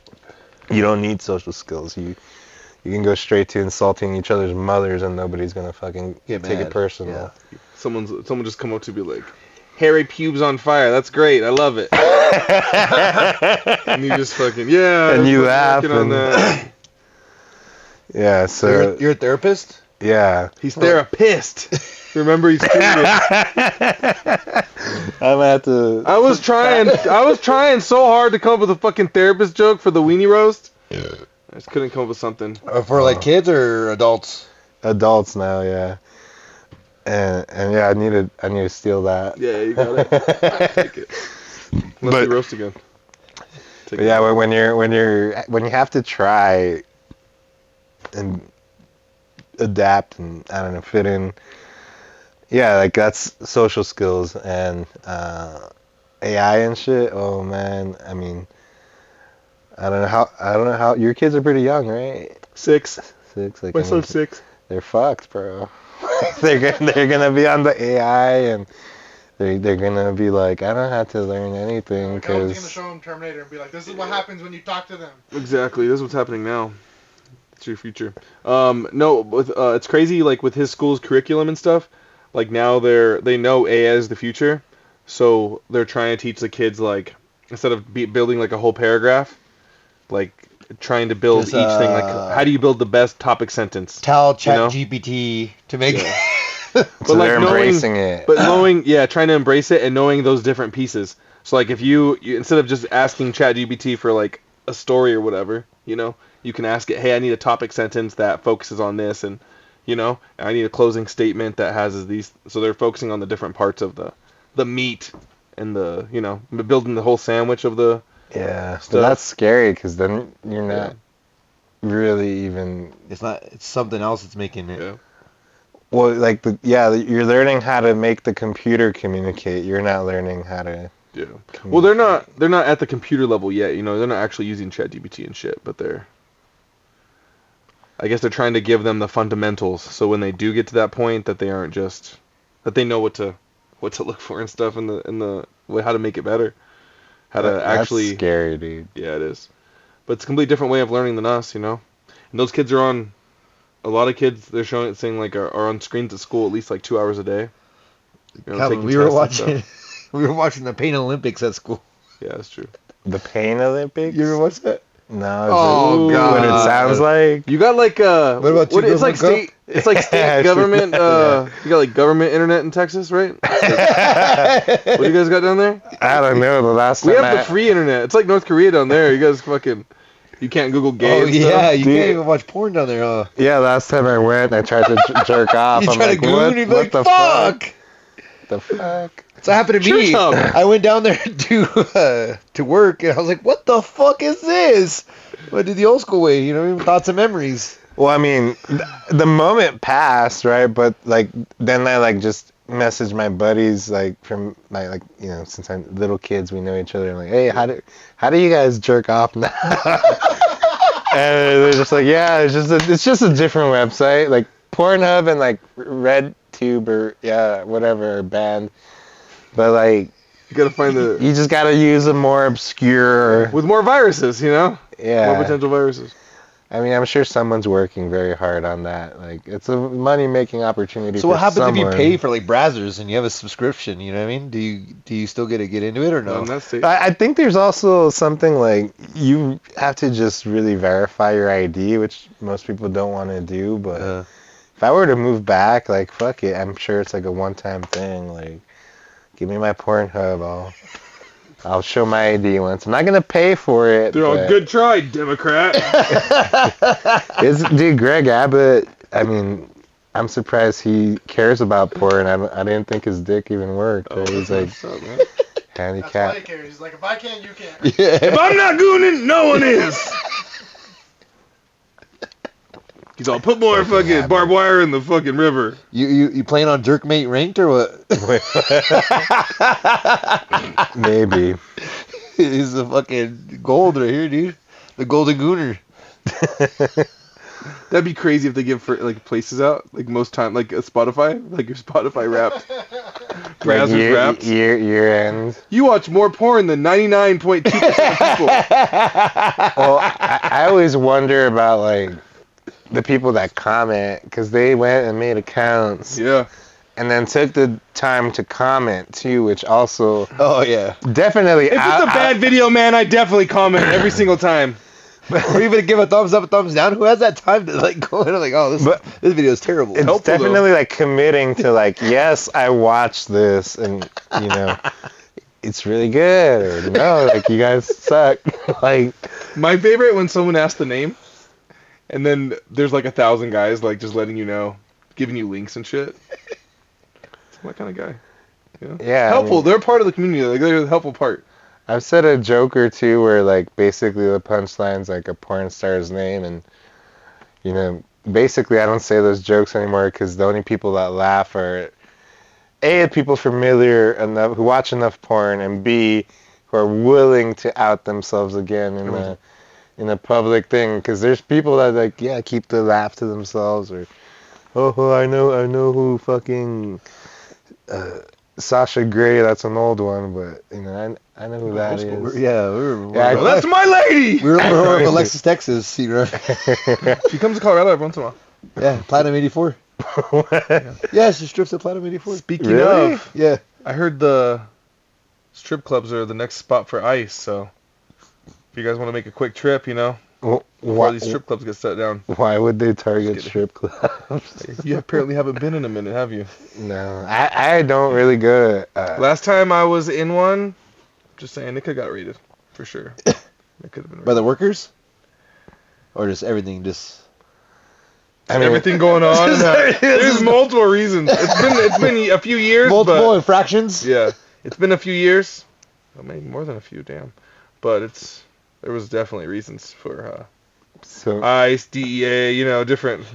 you don't need social skills. You can go straight to insulting each other's mothers and nobody's gonna fucking Get take mad. it personal. Someone just come up to be like, hairy pubes on fire. That's great. I love it. And you just fucking, yeah. And you fucking laugh working on and- that. Yeah, so You're a therapist? Yeah. He's therapist. Remember, he's treated. I'm gonna have to. I was trying so hard to come up with a fucking therapist joke for the weenie roast. I just couldn't come up with something. For like kids or adults? Adults now, yeah. And yeah, I need to steal that. Yeah, you got it. Take it. Unless you roast again. But yeah, when you have to try and adapt and I don't know, fit in. Yeah, like that's social skills and AI and shit. Oh man, I mean, I don't know how your kids are pretty young, right? 6. Like My son's 6. They're fucked, bro. they're gonna be on the AI and they're gonna be like, I don't have to learn anything Like, I was because gonna show them Terminator and be like, this is what happens when you talk to them. Exactly. This is what's happening now. It's your future. No, with it's crazy. Like with his school's curriculum and stuff. Like now they know AI is the future, so they're trying to teach the kids like instead of building like a whole paragraph, like trying to build each thing. Like how do you build the best topic sentence? Tell ChatGPT to make. Yeah. so But like they're embracing it. But trying to embrace it and knowing those different pieces. So like if you instead of just asking ChatGPT for like a story or whatever, you can ask it, hey, I need a topic sentence that focuses on this, and I need a closing statement that has these. So they're focusing on the different parts of the meat and the building the whole sandwich of the stuff. But that's scary because then you're not really even. It's not. It's something else that's making it. Yeah. Well, like you're learning how to make the computer communicate. You're not learning how to. Yeah. Well, they're not at the computer level yet. They're not actually using ChatGPT and shit, but I guess they're trying to give them the fundamentals, so when they do get to that point, that they aren't just that they know what to look for and stuff, and how to make it better, how to actually. That's scary, dude. Yeah, it is, but it's a completely different way of learning than us, And those kids are on. A lot of kids they're saying like are on screens at school at least like 2 hours a day. We were watching the Pain Olympics at school. Yeah, that's true. The Pain Olympics. You ever watch that? No. Oh God! What it sounds like. You got like What about you? it's like state. It's like state government. You got like government internet in Texas, right? What do you guys got down there? I don't know. The last time we have the free internet. It's like North Korea down there. You guys fucking. You can't Google gay. Oh and yeah, stuff. you can't even watch porn down there, huh? Yeah, last time I went, I tried to jerk off. You I'm tried like, to Google and you'd be like, fuck! The fuck? So it happened to me. Sure, I went down there to work, and I was like, what the fuck is this? I did the old school way, thoughts and memories. Well, I mean, the moment passed, right? But like, then I like just messaged my buddies, like from my since I'm little kids, we know each other. I'm like, hey, how do you guys jerk off now? And they're just like, yeah, it's just a different website, like Pornhub and like RedTube or whatever banned. But like, You gotta find you just gotta use a more obscure with more viruses, Yeah. more potential viruses. I mean, I'm sure someone's working very hard on that. Like, it's a money-making opportunity. So what happens someone. if you pay for like Brazzers and you have a subscription? You know what I mean? Do you still get into it or no? I think there's also something like you have to just really verify your ID, which most people don't want to do. But if I were to move back, like fuck it, I'm sure it's like a one-time thing. Like, give me my Pornhub, I'll show my ID once. I'm not gonna pay for it. They're all good try, Democrat. Dude, Greg Abbott. I mean, I'm surprised he cares about porn. I didn't think his dick even worked. Right? He's like handicapped. That's why he cares. He's like, if I can't, you can't. Yeah. If I'm not doing it, no one is. He's all put more fucking barbed wire in the fucking river. You playing on Jerkmate Ranked or what? Maybe. He's the fucking gold right here, dude. The golden gooner. That'd be crazy if they give like places out like most time like a Spotify, like your Spotify Wrapped, Brazzers Wrapped. Year end. You watch more porn than 99.2% of people. Well, I always wonder about like the people that comment because they went and made accounts. Yeah. And then took the time to comment too, which also definitely. If it's a bad video, man, I definitely comment every single time. or even give a thumbs up, a thumbs down. Who has that time to like go in and like, oh, this video is terrible. It's Helpful, definitely like committing to like, yes, I watched this, and you know, it's really good, or no, like you guys suck. Like, My favorite when someone asks the name, and then there's like 1,000 guys like just letting you know, giving you links and shit. I'm that kind of guy. You know? yeah, Helpful. I mean, They're part of the community. Like they're the helpful part. I've said a joke or two where like basically the punchline's like a porn star's name, and you know, basically I don't say those jokes anymore because the only people that laugh are A, people familiar enough who watch enough porn, and B, who are willing to out themselves again in a public thing. Because there's people that like, yeah, keep the laugh to themselves, or oh, I know who fucking Sasha Grey. That's an old one, but you know, I know who that is. Yeah, we were. Yeah, That's my lady. We were over in Alexis, Texas. You know? She comes to Colorado every once in a while. Yeah, Platinum 84. Yeah, she strips at Platinum 84. Speaking Really? of, Yeah. I heard the strip clubs are the next spot for ICE. So if you guys want to make a quick trip, you know, before Why, these strip clubs get shut down. why would they target Just strip clubs? You apparently haven't been in a minute, have you? No, I don't really go to. Last time I was in one, just saying, it could have got raided for sure. It could have been By the raided. workers? Or just everything? Just. I mean, Everything going on. And there's multiple reasons. It's been a few years. Multiple but, infractions? yeah, it's been a few years. Well, maybe more than a few. Damn, but there was definitely reasons for so ICE, DEA, you know, different.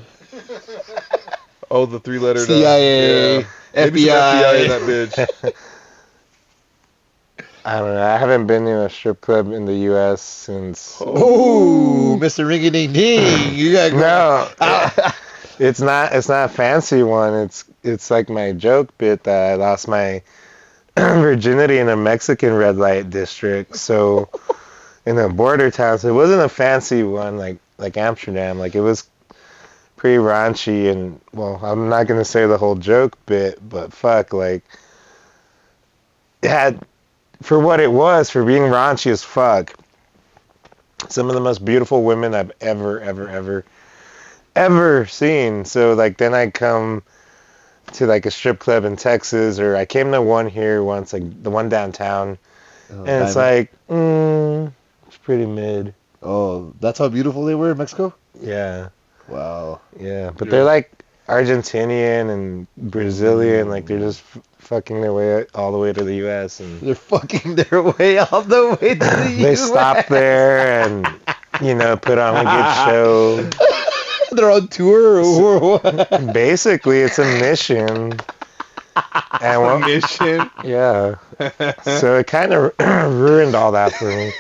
Oh, the three-lettered CIA, yeah. Maybe some FBI in that bitch. I don't know. I haven't been in a strip club in the U.S. since. Ooh, Mr. Ringy Ding Ding. You gotta go. No, it's not. It's not a fancy one. It's like my joke bit that I lost my virginity in a Mexican red light district. So in a border town, so it wasn't a fancy one like Amsterdam. Like it was pretty raunchy, and well, I'm not gonna say the whole joke bit, but fuck, like it had. For what it was, for being raunchy as fuck, some of the most beautiful women I've ever seen. So like then I come to like a strip club in Texas, or I came to one here once, like the one downtown, and it's like, it's pretty mid. Oh, that's how beautiful they were in Mexico? Yeah, Wow. yeah, but Yeah. they're like Argentinian and Brazilian, like they're just fucking their way all the way to the U.S. and They're fucking their way all the way to the they US. stop there and you know put on a good show. They're on tour or what? Basically, it's a mission. And well, Mission. yeah. So it kind of ruined all that for me.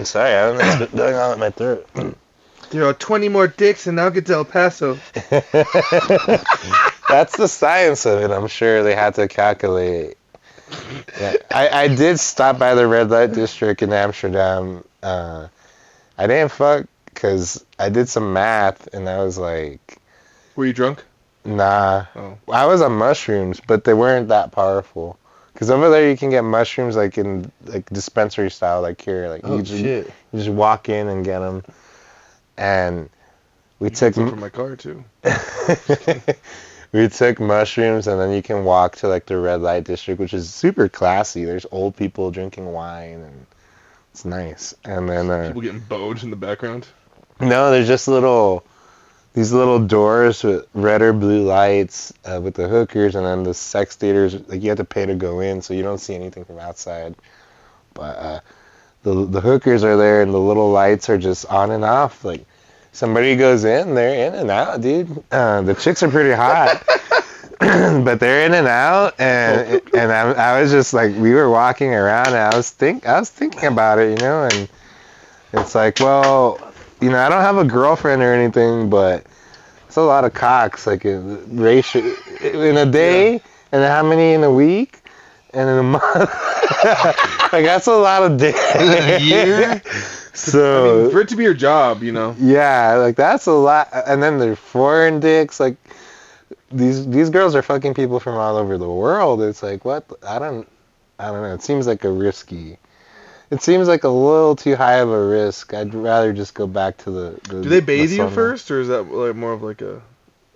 Sorry, I don't know what's going on with my throat. There are 20 more dicks and I'll get to El Paso. That's the science of it. I'm sure they had to calculate. Yeah, I did stop by the red light district in Amsterdam. I didn't fuck because I did some math and I was like, Were you drunk? nah. Oh. I was on mushrooms, but they weren't that powerful. Because over there you can get mushrooms like in like dispensary style, like here. Like Oh, you just, shit. you just walk in and get them. And we took Some for my car too. we took mushrooms, and then you can walk to like the red light district, which is super classy. There's old people drinking wine, and it's nice. And then People getting bowed in the background. no, there's just these little doors with red or blue lights with the hookers, and then the sex theaters. Like you have to pay to go in, so you don't see anything from outside. But the hookers are there, and the little lights are just on and off. Like somebody goes in, they're in and out, dude. The chicks are pretty hot, but they're in and out. And I was just like, we were walking around, and I was thinking about it, you know. And it's like, well, you know, I don't have a girlfriend or anything, but it's a lot of cocks, like in ratio in a day, and how many in a week, and in a month. Like that's a lot of days. A year? So I mean, for it to be your job, you know. yeah, like that's a lot. And then they're foreign dicks. Like these girls are fucking people from all over the world. It's like what? I don't know. It seems like a risky It seems like a little too high of a risk. I'd rather just go back to the Do they bathe the you sauna. first, or is that like more of like a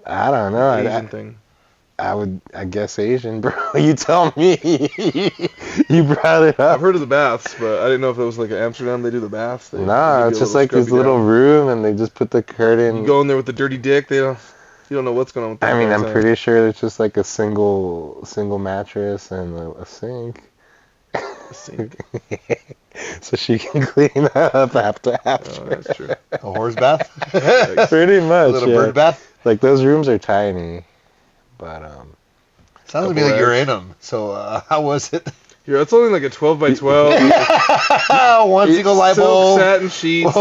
I don't know. Asian thing? I guess Asian, bro. You tell me. You brought it I've up. heard of the baths, but I didn't know if it was like in Amsterdam they do the baths. They Nah, give it's you a just like this scrubby little down. room, and they just put the curtain. You go in there with the dirty dick. You don't know what's going on with that. I mean, guy's I'm hand. pretty sure it's just like a single mattress and a sink. A sink. So she can clean up after. Oh, that's true. A horse bath? Pretty A much, little yeah. bird bath? Like those rooms are tiny, but Sounds to me Couple like you're rags. in them. So, how was it? Yeah, it's only like a 12 by 12. One single light Silk bulb. satin sheets.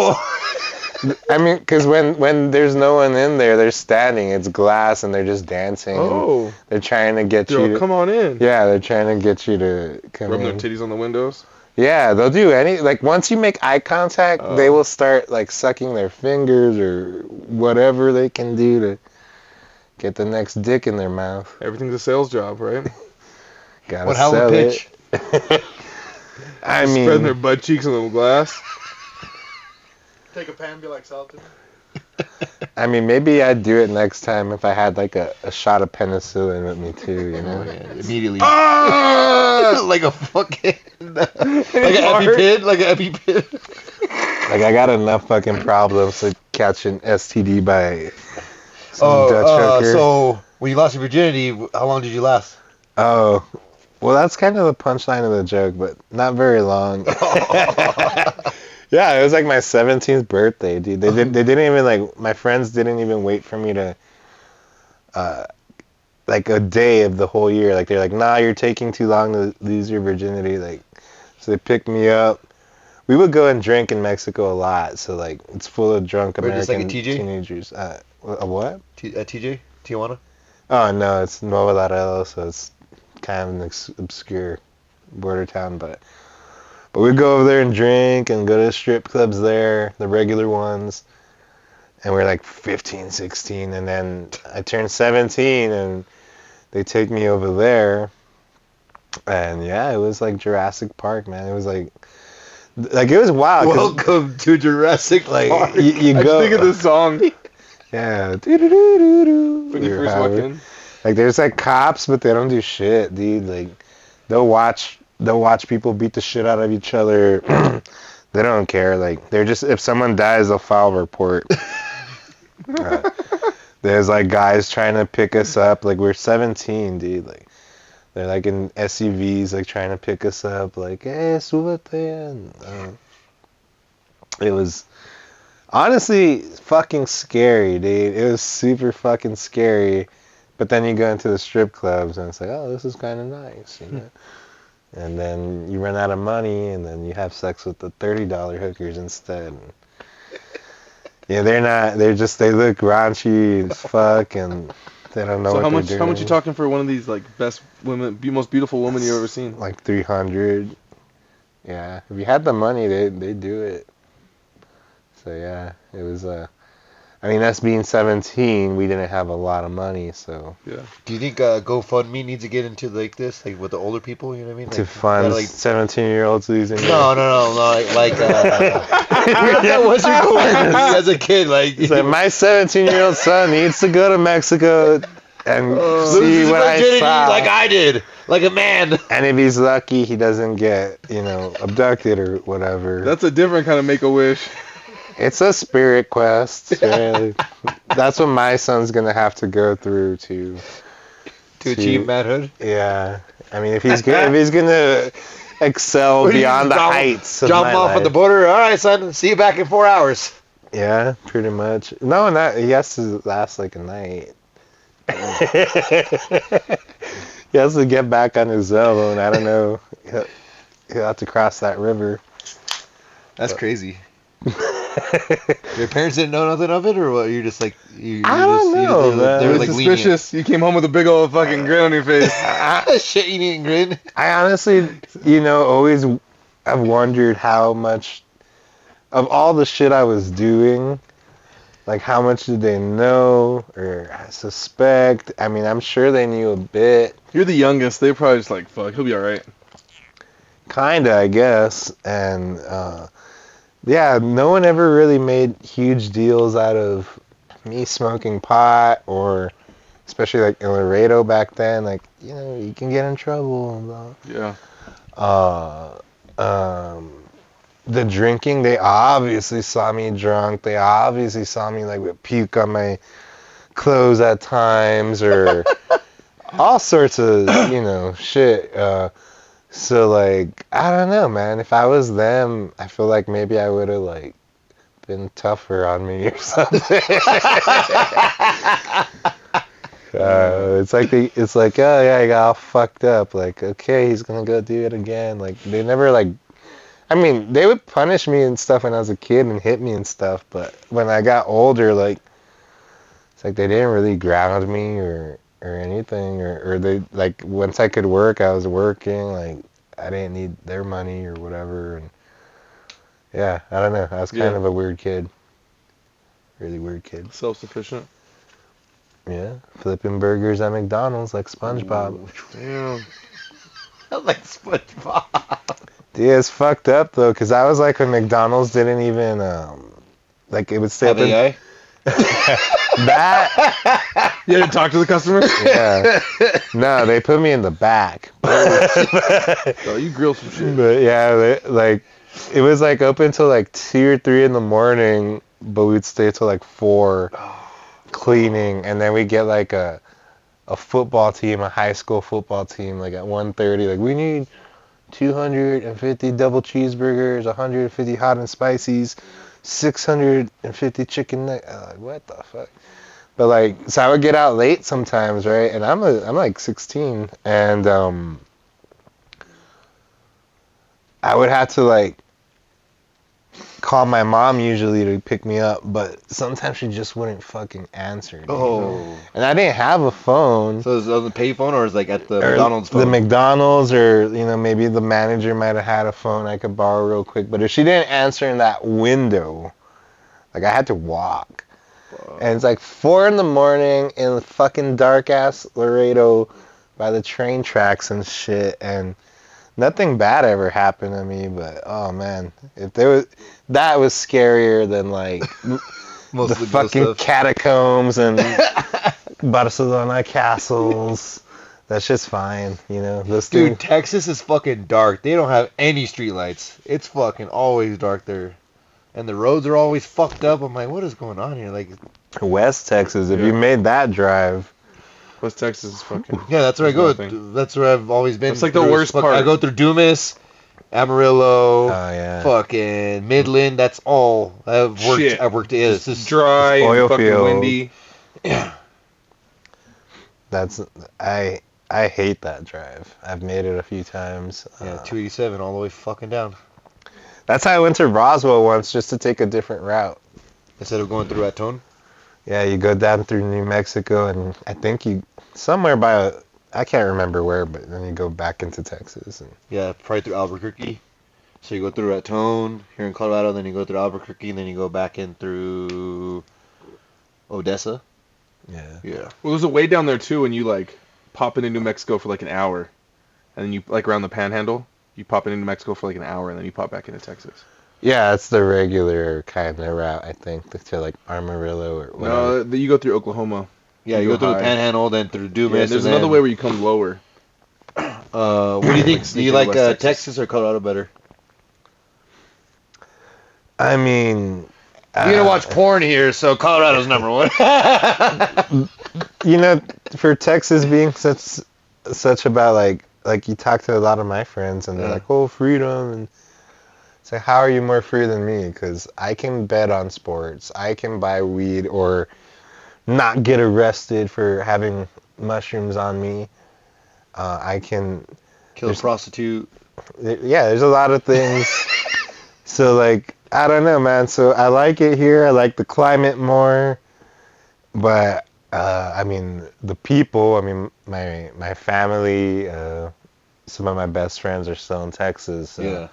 I mean, because when there's no one in there, they're standing. It's glass, and they're just dancing. and Oh, they're trying to get they're you. all, To, come on in. yeah, they're trying to get you to come Rubbing in. their titties on the windows. Yeah, they'll do any. Like once you make eye contact, Oh. they will start like sucking their fingers or whatever they can do to get the next dick in their mouth. Everything's a sales job, right? Gotta What hell of a sell pitch. it. I Spreading their mean, butt cheeks on the glass. Take a pan and be like, sell it to me. maybe I'd do it next time if I had like a shot of penicillin with me too. You know. Oh, yeah, immediately. Ah! Like a fucking... like an EpiPen? Like an EpiPen? Like I got enough fucking problems to catch an STD by some Dutch hooker. So, when you lost your virginity, how long did you last? Oh, well, that's kind of the punchline of the joke, but not very long. Yeah, it was like my 17th birthday, dude. They didn't even like my friends didn't even wait for me to like a day of the whole year. Like they're like, "Nah, you're taking too long to lose your virginity." Like so they picked me up. We would go and drink in Mexico a lot, so like it's full of drunk Wait, just like American a TJ? teenagers. A what? TJ? Tijuana? Oh no, it's Nuevo Laredo, so it's kind of an obscure border town, but we'd go over there and drink and go to strip clubs there, the regular ones, and we're like 15, 16, and then I turned 17 and they take me over there, and yeah, it was like Jurassic Park, man. It was like it was wild. 'Cause, Welcome to Jurassic like Park. you I go, just think of this song yeah, doo-doo-doo-doo-doo. when you We were first walk having- in. Like there's like cops, but they don't do shit, dude. Like they'll watch people beat the shit out of each other. They don't care. Like they're just if someone dies, they'll file a report. There's like guys trying to pick us up. Like we're 17, dude. Like they're like in SUVs, like trying to pick us up. Like hey, súbete. And, it was honestly fucking scary, dude. It was super fucking scary. But then you go into the strip clubs and it's like, oh, this is kind of nice, you know. And then you run out of money, and then you have sex with the $30 hookers instead. Yeah, they're not. They look raunchy as fuck, and they don't know So what how they're much doing. how much you talking for one of these like best women, most beautiful women you ever seen? Like 300. Yeah, if you had the money, they do it. So yeah, it was I mean, us being 17, we didn't have a lot of money, so Yeah. Do you think GoFundMe needs to get into like this, like with the older people? You know what I mean? to Like, fund gotta, like, 17-year-olds losing. no, like what's your GoFundMe as a kid? Like, He's like, my 17-year-old son needs to go to Mexico and lose see his what I virginity saw. like I did, like a man. And if he's lucky, he doesn't get, abducted or whatever. That's a different kind of Make-A-Wish. It's a spirit quest. Really. That's what my son's gonna have to go through to achieve manhood. Yeah. I mean, if he's gonna excel What do you beyond the drop- heights of Drop my him off life. at the border. All right, son. See you back in 4 hours. Yeah, pretty much. No, not he has to last like a night. He has to get back on his own. I don't know. He'll have to cross that river. That's crazy. Your parents didn't know nothing of it, or what? You're just like I don't know, man. They It were was like suspicious. You came home with a big old fucking grin on your face. lenient. Shit eating grin. I honestly, always have wondered how much of all the shit I was doing, like how much did they know or suspect? I mean, I'm sure they knew a bit. You're the youngest. They're probably just like, fuck, he'll be alright. kinda, I guess. And yeah, no one ever really made huge deals out of me smoking pot, or especially like in Laredo back then. Like, you can get in trouble. And blah. Yeah. The drinking, they obviously saw me drunk. They obviously saw me like with puke on my clothes at times, or all sorts of shit. So like, I don't know, man. If I was them, I feel like maybe I would have like been tougher on me or something. It's like, oh yeah, I got all fucked up. Like, okay, he's gonna go do it again. Like, they never like. I mean, they would punish me and stuff when I was a kid and hit me and stuff, but when I got older, like, it's like they didn't really ground me or anything, or they, like, once I could work, I was working, like, I didn't need their money or whatever, and yeah, I don't know, I was kind of a weird kid. Really weird kid. Self-sufficient. Yeah, flipping burgers at McDonald's like SpongeBob. Damn. Like SpongeBob. Dude, it's fucked up though, cause I was like when McDonald's didn't even like it would stay Have up in AI? that. You had to talk to the customer? Yeah. No, they put me in the back. Oh, you grilled some shit. But yeah, like it was like open till like 2 or 3 in the morning, but we'd stay till like 4 cleaning, and then we get like a football team, a high school football team, like at 1:30. Like, we need 250 double cheeseburgers, 150 hot and spicies, 650 chicken neck. Like, what the fuck? But like, so I would get out late sometimes, right? And I'm like 16, and I would have to like call my mom usually to pick me up, but sometimes she just wouldn't fucking answer. Dude. Oh. And I didn't have a phone. So is it on the payphone or is it like at the Or McDonald's phone? The McDonald's, or maybe the manager might have had a phone I could borrow real quick. But if she didn't answer in that window, like, I had to walk. And it's like 4 in the morning in the fucking dark ass Laredo by the train tracks and shit, and nothing bad ever happened to me, but oh man, if there was, that was scarier than like Most the of the fucking stuff. catacombs and Barcelona castles. That shit's fine, Those Dude, things. Texas is fucking dark. They don't have any streetlights. It's fucking always dark there. And the roads are always fucked up. I'm like, what is going on here? Like, West Texas, if Yeah. you made that drive, West Texas is fucking... yeah, that's where I There's go. nothing. That's where I've always been. That's like the through. worst part. I go through Dumas, Amarillo, oh yeah, fucking Midland. That's all I've worked. Shit. I've worked. Yeah, it's just dry oil and fucking field. windy. that's I hate that drive. I've made it a few times. yeah, 287 all the way fucking down. That's how I went to Roswell once, just to take a different route. Instead of going through Raton. Yeah, you go down through New Mexico, and I think you somewhere by I can't remember where, but then you go back into Texas. And Yeah, probably through Albuquerque. So you go through Raton here in Colorado, then you go through Albuquerque, and then you go back in through Odessa. yeah, Yeah. Well, there's a way down there, too, when you, like, pop into New Mexico for, like, an hour. And then you, like, around the Panhandle, you pop into New Mexico for, like, an hour, and then you pop back into Texas. yeah, it's the regular kind of route, I think, to like Amarillo or whatever. No, you go through Oklahoma. Yeah, you You go go through the high. Panhandle, then through Dumas. Yeah, there's and another then, way where you come lower. What do you think? Like Do you sneaking like West Texas. Texas or Colorado better? I mean, You're gonna watch porn here, so Colorado's number one. For Texas being such about like you talk to a lot of my friends, and they're Yeah. like, oh, freedom, and it's like, how are you more free than me? Because I can bet on sports, I can buy weed or not get arrested for having mushrooms on me. I can, Kill a prostitute. yeah, there's a lot of things. So like, I don't know, man. So I like it here. I like the climate more, but I mean the people. I mean my family. Some of my best friends are still in Texas. So Yeah.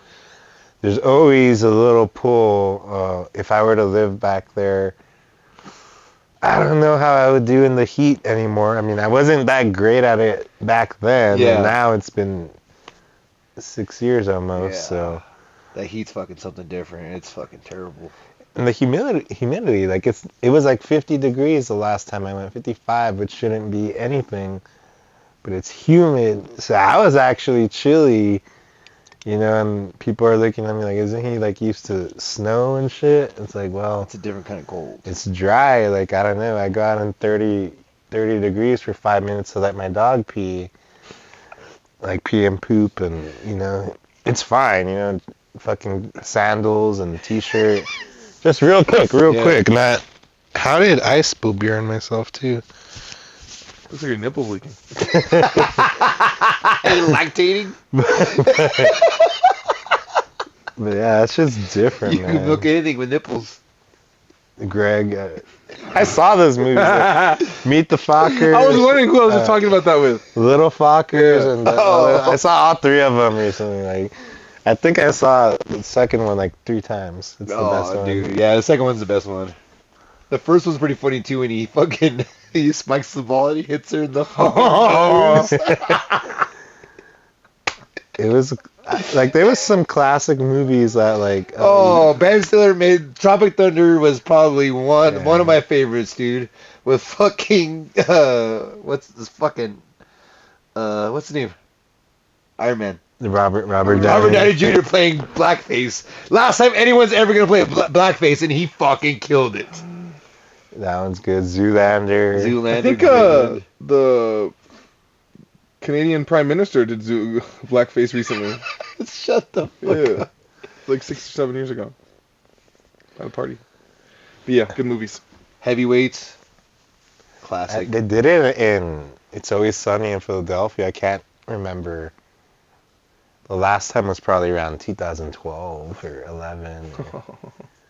there's always a little pull. If I were to live back there, I don't know how I would do in the heat anymore. I mean, I wasn't that great at it back then. Yeah. And now it's been 6 years almost. Yeah. So, That heat's fucking something different. It's fucking terrible. and the humidity, like it was like 50 degrees the last time I went, 55, which shouldn't be anything, but it's humid. So I was actually chilly, and people are looking at me like, isn't he like used to snow and shit? It's like, well, It's a different kind of cold. it's dry. Like, I don't know. I go out in 30 degrees for 5 minutes to let my dog pee, like pee and poop, and it's fine. Fucking sandals and t-shirt. Just real quick. Not. How did I spill beer on myself too? Looks like your nipple's leaking. Lactating? But yeah, it's just different, You man. can milk anything with nipples. Greg, I saw those movies. Like, Meet the Fockers. I was wondering who I was talking about that with. Little Fockers, Yeah. and I saw all three of them recently. Like, I think I saw the second one like 3 times. It's the best one. Dude. Yeah, the second one's the best one. The first one's pretty funny too when he fucking he spikes the ball and he hits her in the nose. It was like there was some classic movies that like. Ben Stiller made Tropic Thunder was probably one of my favorites, dude. With fucking what's his name? Iron Man. Robert Robert Downey Jr. playing blackface. Last time anyone's ever gonna play blackface, and he fucking killed it. That one's good. Zoolander. I think the Canadian Prime Minister did blackface recently. Shut the fuck up. Like 6 or 7 years ago. At a party. But yeah, good movies. Heavyweights. Classic. They did it in It's Always Sunny in Philadelphia. I can't remember. The last time was probably around 2012 or 11.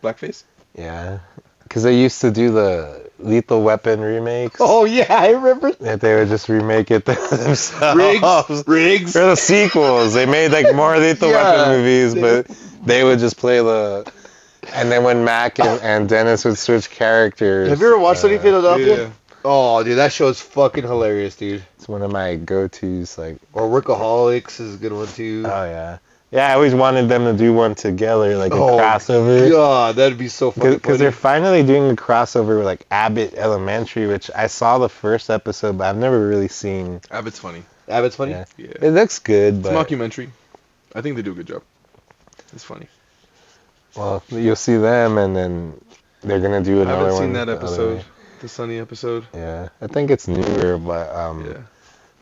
Blackface? Yeah. Because they used to do the Lethal Weapon remakes. Oh, yeah, I remember. That they would just remake it themselves. Riggs. For the sequels. They made like more Lethal Weapon movies, but they would just play the... And then when Mac and Dennis would switch characters... Have you ever watched Sunny Philadelphia? Yeah. Oh, dude, that show is fucking hilarious, dude. It's one of my go-tos, like... Or Workaholics is a good one, too. Oh, yeah. Yeah, I always wanted them to do one together, like a crossover. God, that'd be so fucking funny. Because they're finally doing a crossover with, like, Abbott Elementary, which I saw the first episode, but I've never really seen. Abbott's funny. Abbott's funny? Yeah. Yeah. It looks good, It's but... a mockumentary. I think they do a good job. It's funny. Well, you'll see them, and then they're going to do I another one. haven't seen that the other episode. way. The Sunny episode. Yeah, I think it's newer, but... Yeah.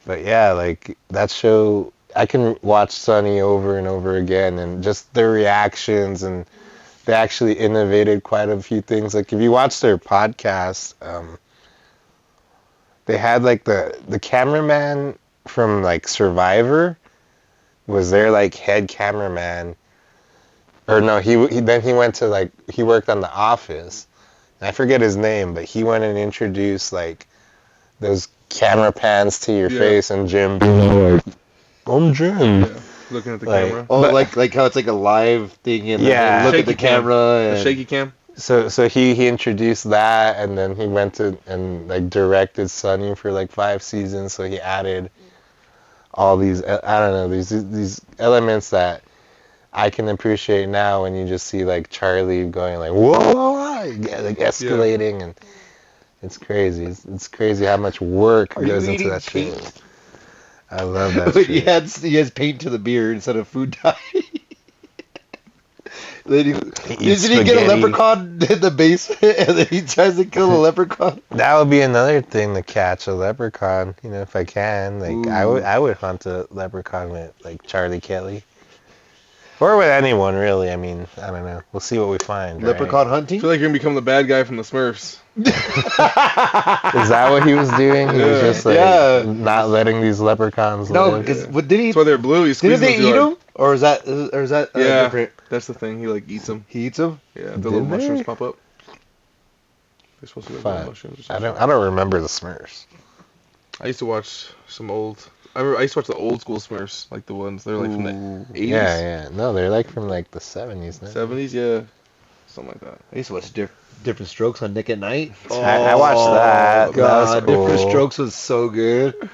But yeah, like, that show... I can watch Sunny over and over again, and just their reactions, and they actually innovated quite a few things. Like, if you watch their podcast, they had, like, the cameraman from, like, Survivor was their, like, head cameraman. Or no, then he went to, like, he worked on The Office. And I forget his name, but he went and introduced, like, those camera pans to your face, and Jim being like, I'm Jim. Yeah. Looking at the Like- camera. Oh, But- like how it's like a live thing and Yeah. look at Shaky the cam. camera. The And... shaky cam. So he introduced that, and then he went to and like directed Sunny for like 5 seasons. So he added all these I don't know these elements that I can appreciate now when you just see like Charlie going like whoa, like escalating, and it's crazy. It's crazy how much work Are goes you into eating that paint? shit. I love that But shit. he has paint to the beard instead of food dye. Then eats didn't he get a spaghetti. leprechaun in the basement and then he tries to kill a leprechaun? That would be another thing to catch a leprechaun. If I can, like Ooh. I would hunt a leprechaun with like Charlie Kelly, or with anyone really. I mean, I don't know. We'll see what we find. Leprechaun I hunting? feel like you're gonna become the bad guy from the Smurfs. Right? Is that what he was doing? He was Yeah. just like Yeah. not letting these leprechauns No, live. because what did he? That's why they're blue. He Didn't squeezes they them eat too hard. him? Or is that Yeah. different? That's the thing. He like eats them. He eats them? Yeah, the Did little they? mushrooms pop up. They're supposed to be like little Fine. mushrooms or I something. don't remember the Smurfs. I used to watch some old. I used to watch the old school Smurfs, like the ones they're like from the Ooh. 80s, Yeah. No, they're like from like the 70s. No? 70s, yeah, something like that. I used to watch Different Strokes on Nick at Night. I watched that. God, That was cool. Different Strokes was so good.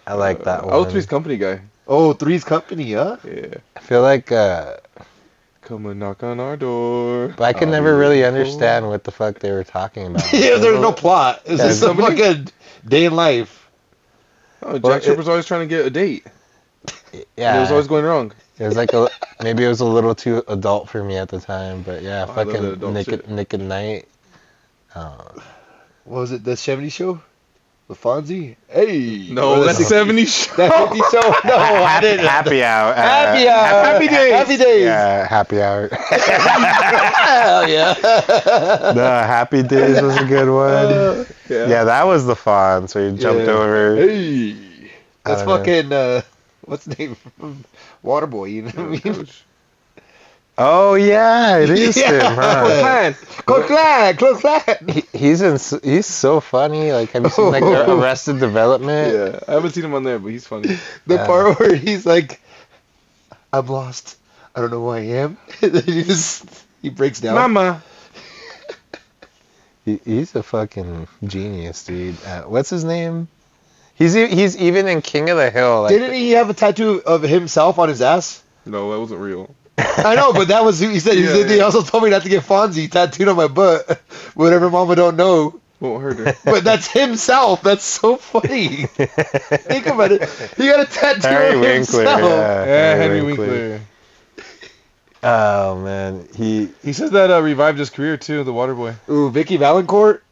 I like that one. I was Three's Company guy. Oh, Three's Company, huh? Yeah. I feel like, Come and knock on our door. but I could I'll be never really waiting for- understand what the fuck they were talking about. Yeah, there's no plot. It's Yeah, just a somebody- fucking day in life. Oh, Well, Jack Tripper's always trying to get a date. And Yeah, it was always going wrong. it was like maybe it was a little too adult for me at the time, but yeah, Oh, I love that fucking adult Nick, shit. Nick at Night. What was it? The 70s show? With Fonzie? Hey! No, Or the that's 60s 70s show. That 50s show? No, I didn't. Happy hour. Happy hour. Happy Days. Happy Days. Yeah, happy hour. Hell yeah. The Happy Days was a good one. Yeah, that was the Fonz where you jumped Yeah. over. Hey. That's I don't fucking, what's the name? Waterboy, you know what I mean? Coach. Oh yeah, it is him, huh? Yeah. Close Clan. He's so funny. Like, have you seen like Arrested Development? Yeah, I haven't seen him on there, but he's funny. The part where he's like, I'm lost. I don't know who I am. And then he breaks down. Mama. He's a fucking genius, dude. What's his name? He's even in King of the Hill. Like, Didn't he have a tattoo of himself on his ass? No, that wasn't real. I know, but that was he said. He Yeah, said he yeah. also told me not to get Fonzie tattooed on my butt. Whatever, Mama don't know. Won't hurt her. But that's himself. That's so funny. Think about it. He got a tattoo Harry of Winkler. himself. Yeah, Henry Winkler. Oh man, He says that revived his career too, the Waterboy. Ooh, Vicky Valancourt.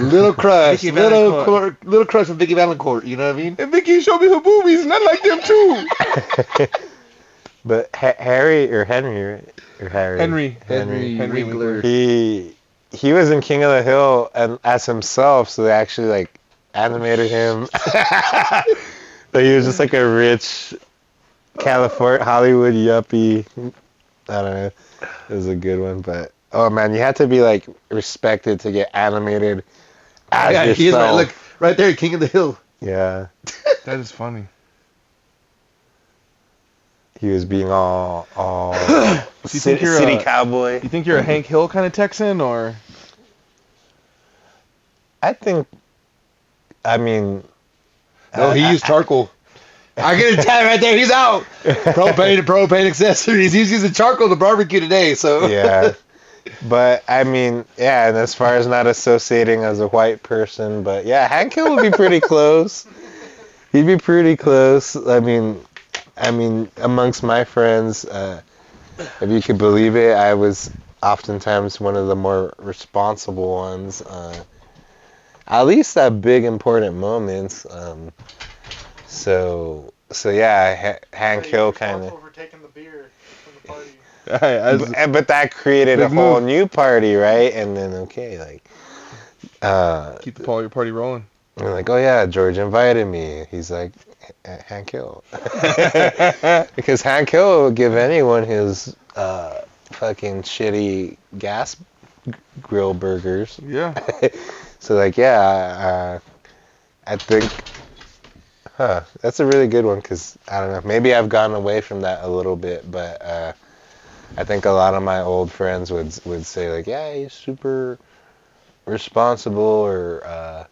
Little crush. Vicky Little crush on Vicky Valancourt. You know what I mean? And Vicky showed me her boobies, and I like them too. but Harry or Henry or Harry. Henry Winkler. He was in King of the Hill and as himself, so they actually like animated him. But he was just like a rich California Hollywood yuppie. I don't know. It was a good one, but oh man, you had to be like respected to get animated as Yeah, yourself. he's right. Look, right there, King of the Hill. Yeah, That is funny. he was being all So you think you're city a- cowboy. You think you're a Hank Hill kind of Texan, or? I mean, No, he used charcoal. I get a tag right there. He's out. Propane accessories. He's using charcoal to barbecue today. So yeah. But I mean, yeah, and as far as not associating as a white person, but yeah, Hank Hill would be pretty close. He'd be pretty close. I mean, amongst my friends, if you could believe it, I was oftentimes one of the more responsible ones. At least at big important moments. So yeah, Hank Hill kind of. For taking the beer from the party. But that created a Big whole move. new party, right? And then okay, like, Keep the party rolling. I'm like, oh yeah, George invited me. He's like, Hank Hill, because Hank Hill will give anyone his fucking shitty gas grill burgers. Yeah. So like, yeah, I think, that's a really good one because I don't know, maybe I've gone away from that a little bit, but I think a lot of my old friends would say like, yeah, he's super responsible, or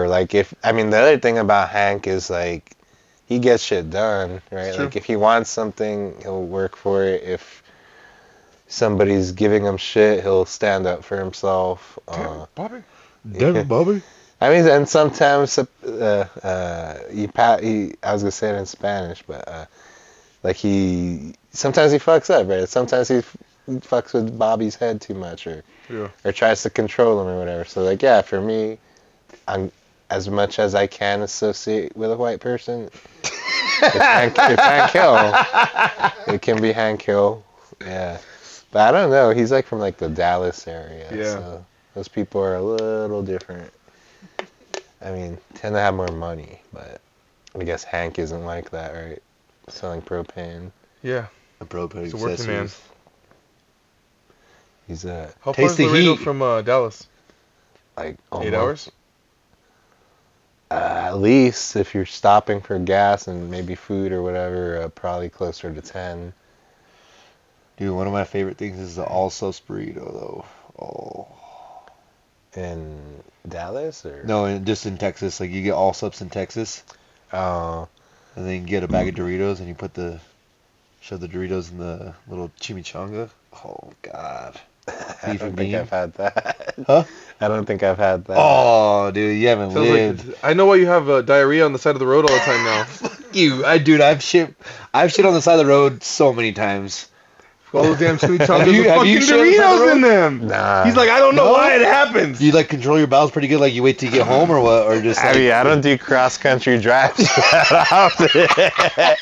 like the other thing about Hank is like he gets shit done, right? True. Like if he wants something, he'll work for it. If somebody's giving him shit, he'll stand up for himself. Bobby. Damn, Bobby. I mean, and sometimes I was gonna say it in Spanish, but like sometimes he fucks up, right? Sometimes he fucks with Bobby's head too much, or tries to control him or whatever. So like, yeah, for me, I'm as much as I can associate with a white person. It's Hank Hill. It can be Hank Hill, yeah. But I don't know. He's like from like the Dallas area, Yeah. so those people are a little different. I mean, tend to have more money, but I guess Hank isn't like that, right? Selling propane. Yeah. A propane He's a working man. accessories. He's How far Taste is the Laredo heat. from Dallas? like 8 hours? At least if you're stopping for gas and maybe food or whatever, probably closer to 10. Dude, one of my favorite things is the all-subs burrito, though. Oh. In Dallas or No, just in Texas. Like, you get all subs in Texas. Oh, and then you get a bag of Doritos and you shove the Doritos in the little chimichanga. Oh God. I don't think I've had that. Huh? I don't think I've had that. Oh, dude, you haven't Sounds lived. like, I know why you have diarrhea on the side of the road all the time now. Fuck you, I've shit on the side of the road so many times. All those damn chimichangas Have with you fucking shit on the side of the Doritos road? in them. Nah. He's like, I don't know No? why it happens. Do you like control your bowels pretty good? Like you wait till you get home or what? Or just I like, mean, I don't do cross-country drives that often.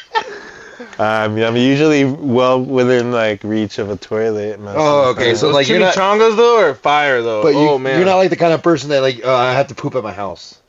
I'm usually well within like reach of a toilet. Most Oh, of the okay, time. so Those like you're not- chimichangas though are fire though. But Oh man. you're not like the kind of person that like I have to poop at my house.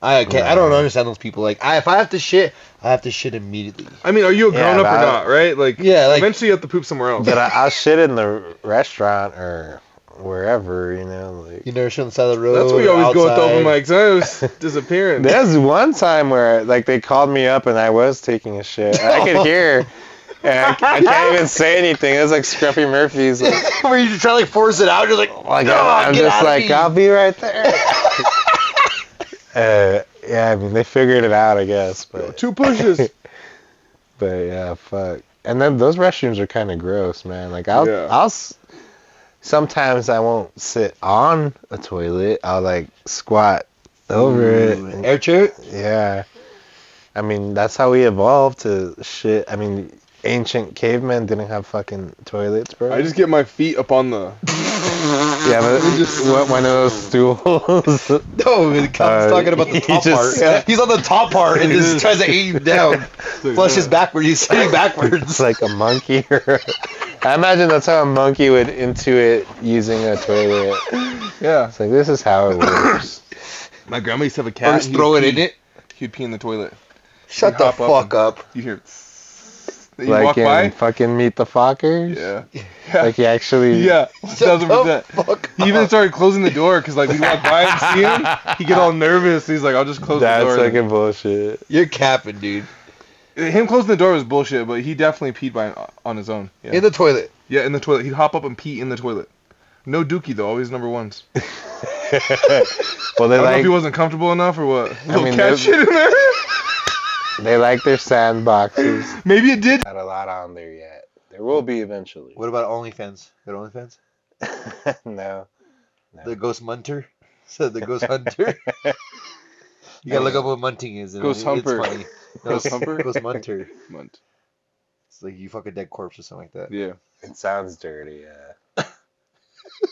I can't. I don't Nah. understand those people. Like if I have to shit, I have to shit immediately. I mean, are you a Yeah, grown up or but- not? Right? Like, Yeah, like- eventually you have to poop somewhere else. But I'll shit in the restaurant or wherever, you know. Like, You never shit on the side of the road. That's where you always go with the open outside. mics. I was disappearing. there's one time where like they called me up and I was taking a shit. I could hear. And I can't even say anything. It was like Scruffy Murphy's. Like, Where you just try to like force it out. You're like, I'm get just out of like, me." I'll be right there. Yeah, I mean, they figured it out, I guess. But 2 pushes. But yeah, fuck. And then those restrooms are kind of gross, man. Like sometimes I won't sit on a toilet. I'll like squat over it. and- Air chair. yeah. I mean, that's how we evolved to shit. I mean, ancient cavemen didn't have fucking toilets, bro. I just get my feet up on the. yeah, but just one of those stools. No, the cop's talking about the he top just- part. He's on the top part and just tries to aim you down. Flushes backwards. He's sitting It's backwards. like a monkey. I imagine that's how a monkey would intuit using a toilet. Yeah. It's like, this is how it works. My grandma used to have a Or cat. just throw it in it. He'd pee in the toilet. Shut the hop up fuck up. You hear. You Like walk in by. fucking Meet the Fockers. Yeah. Like he actually. Yeah. Shut the 1000%. fuck He even up. started closing the door because like we'd walk by and see him. He'd get all nervous. He's like, I'll just close the That's door. fucking bullshit. You're capping, dude. Him closing the door was bullshit, but he definitely peed on his own. Yeah. In the toilet. Yeah, in the toilet. He'd hop up and pee in the toilet. No dookie though, always number ones. Well, they I don't know if like he wasn't comfortable enough or what. Little mean, cat they- shit in there. they like their sandboxes. Maybe it did. Not a lot on there yet. There will be eventually. What about OnlyFans? Got OnlyFans? No. The Ghost Munter? Said the Ghost Hunter? You gotta look up what munting is. and Ghost Humper. It's funny. No, Ghost it's Humper? Ghost Munter. Munt. It's like you fuck a dead corpse or something like that. Yeah. It sounds dirty, yeah.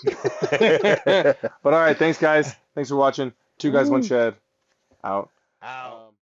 But all right, thanks guys. Thanks for watching. 2 guys, 1 shed. Out. Ow.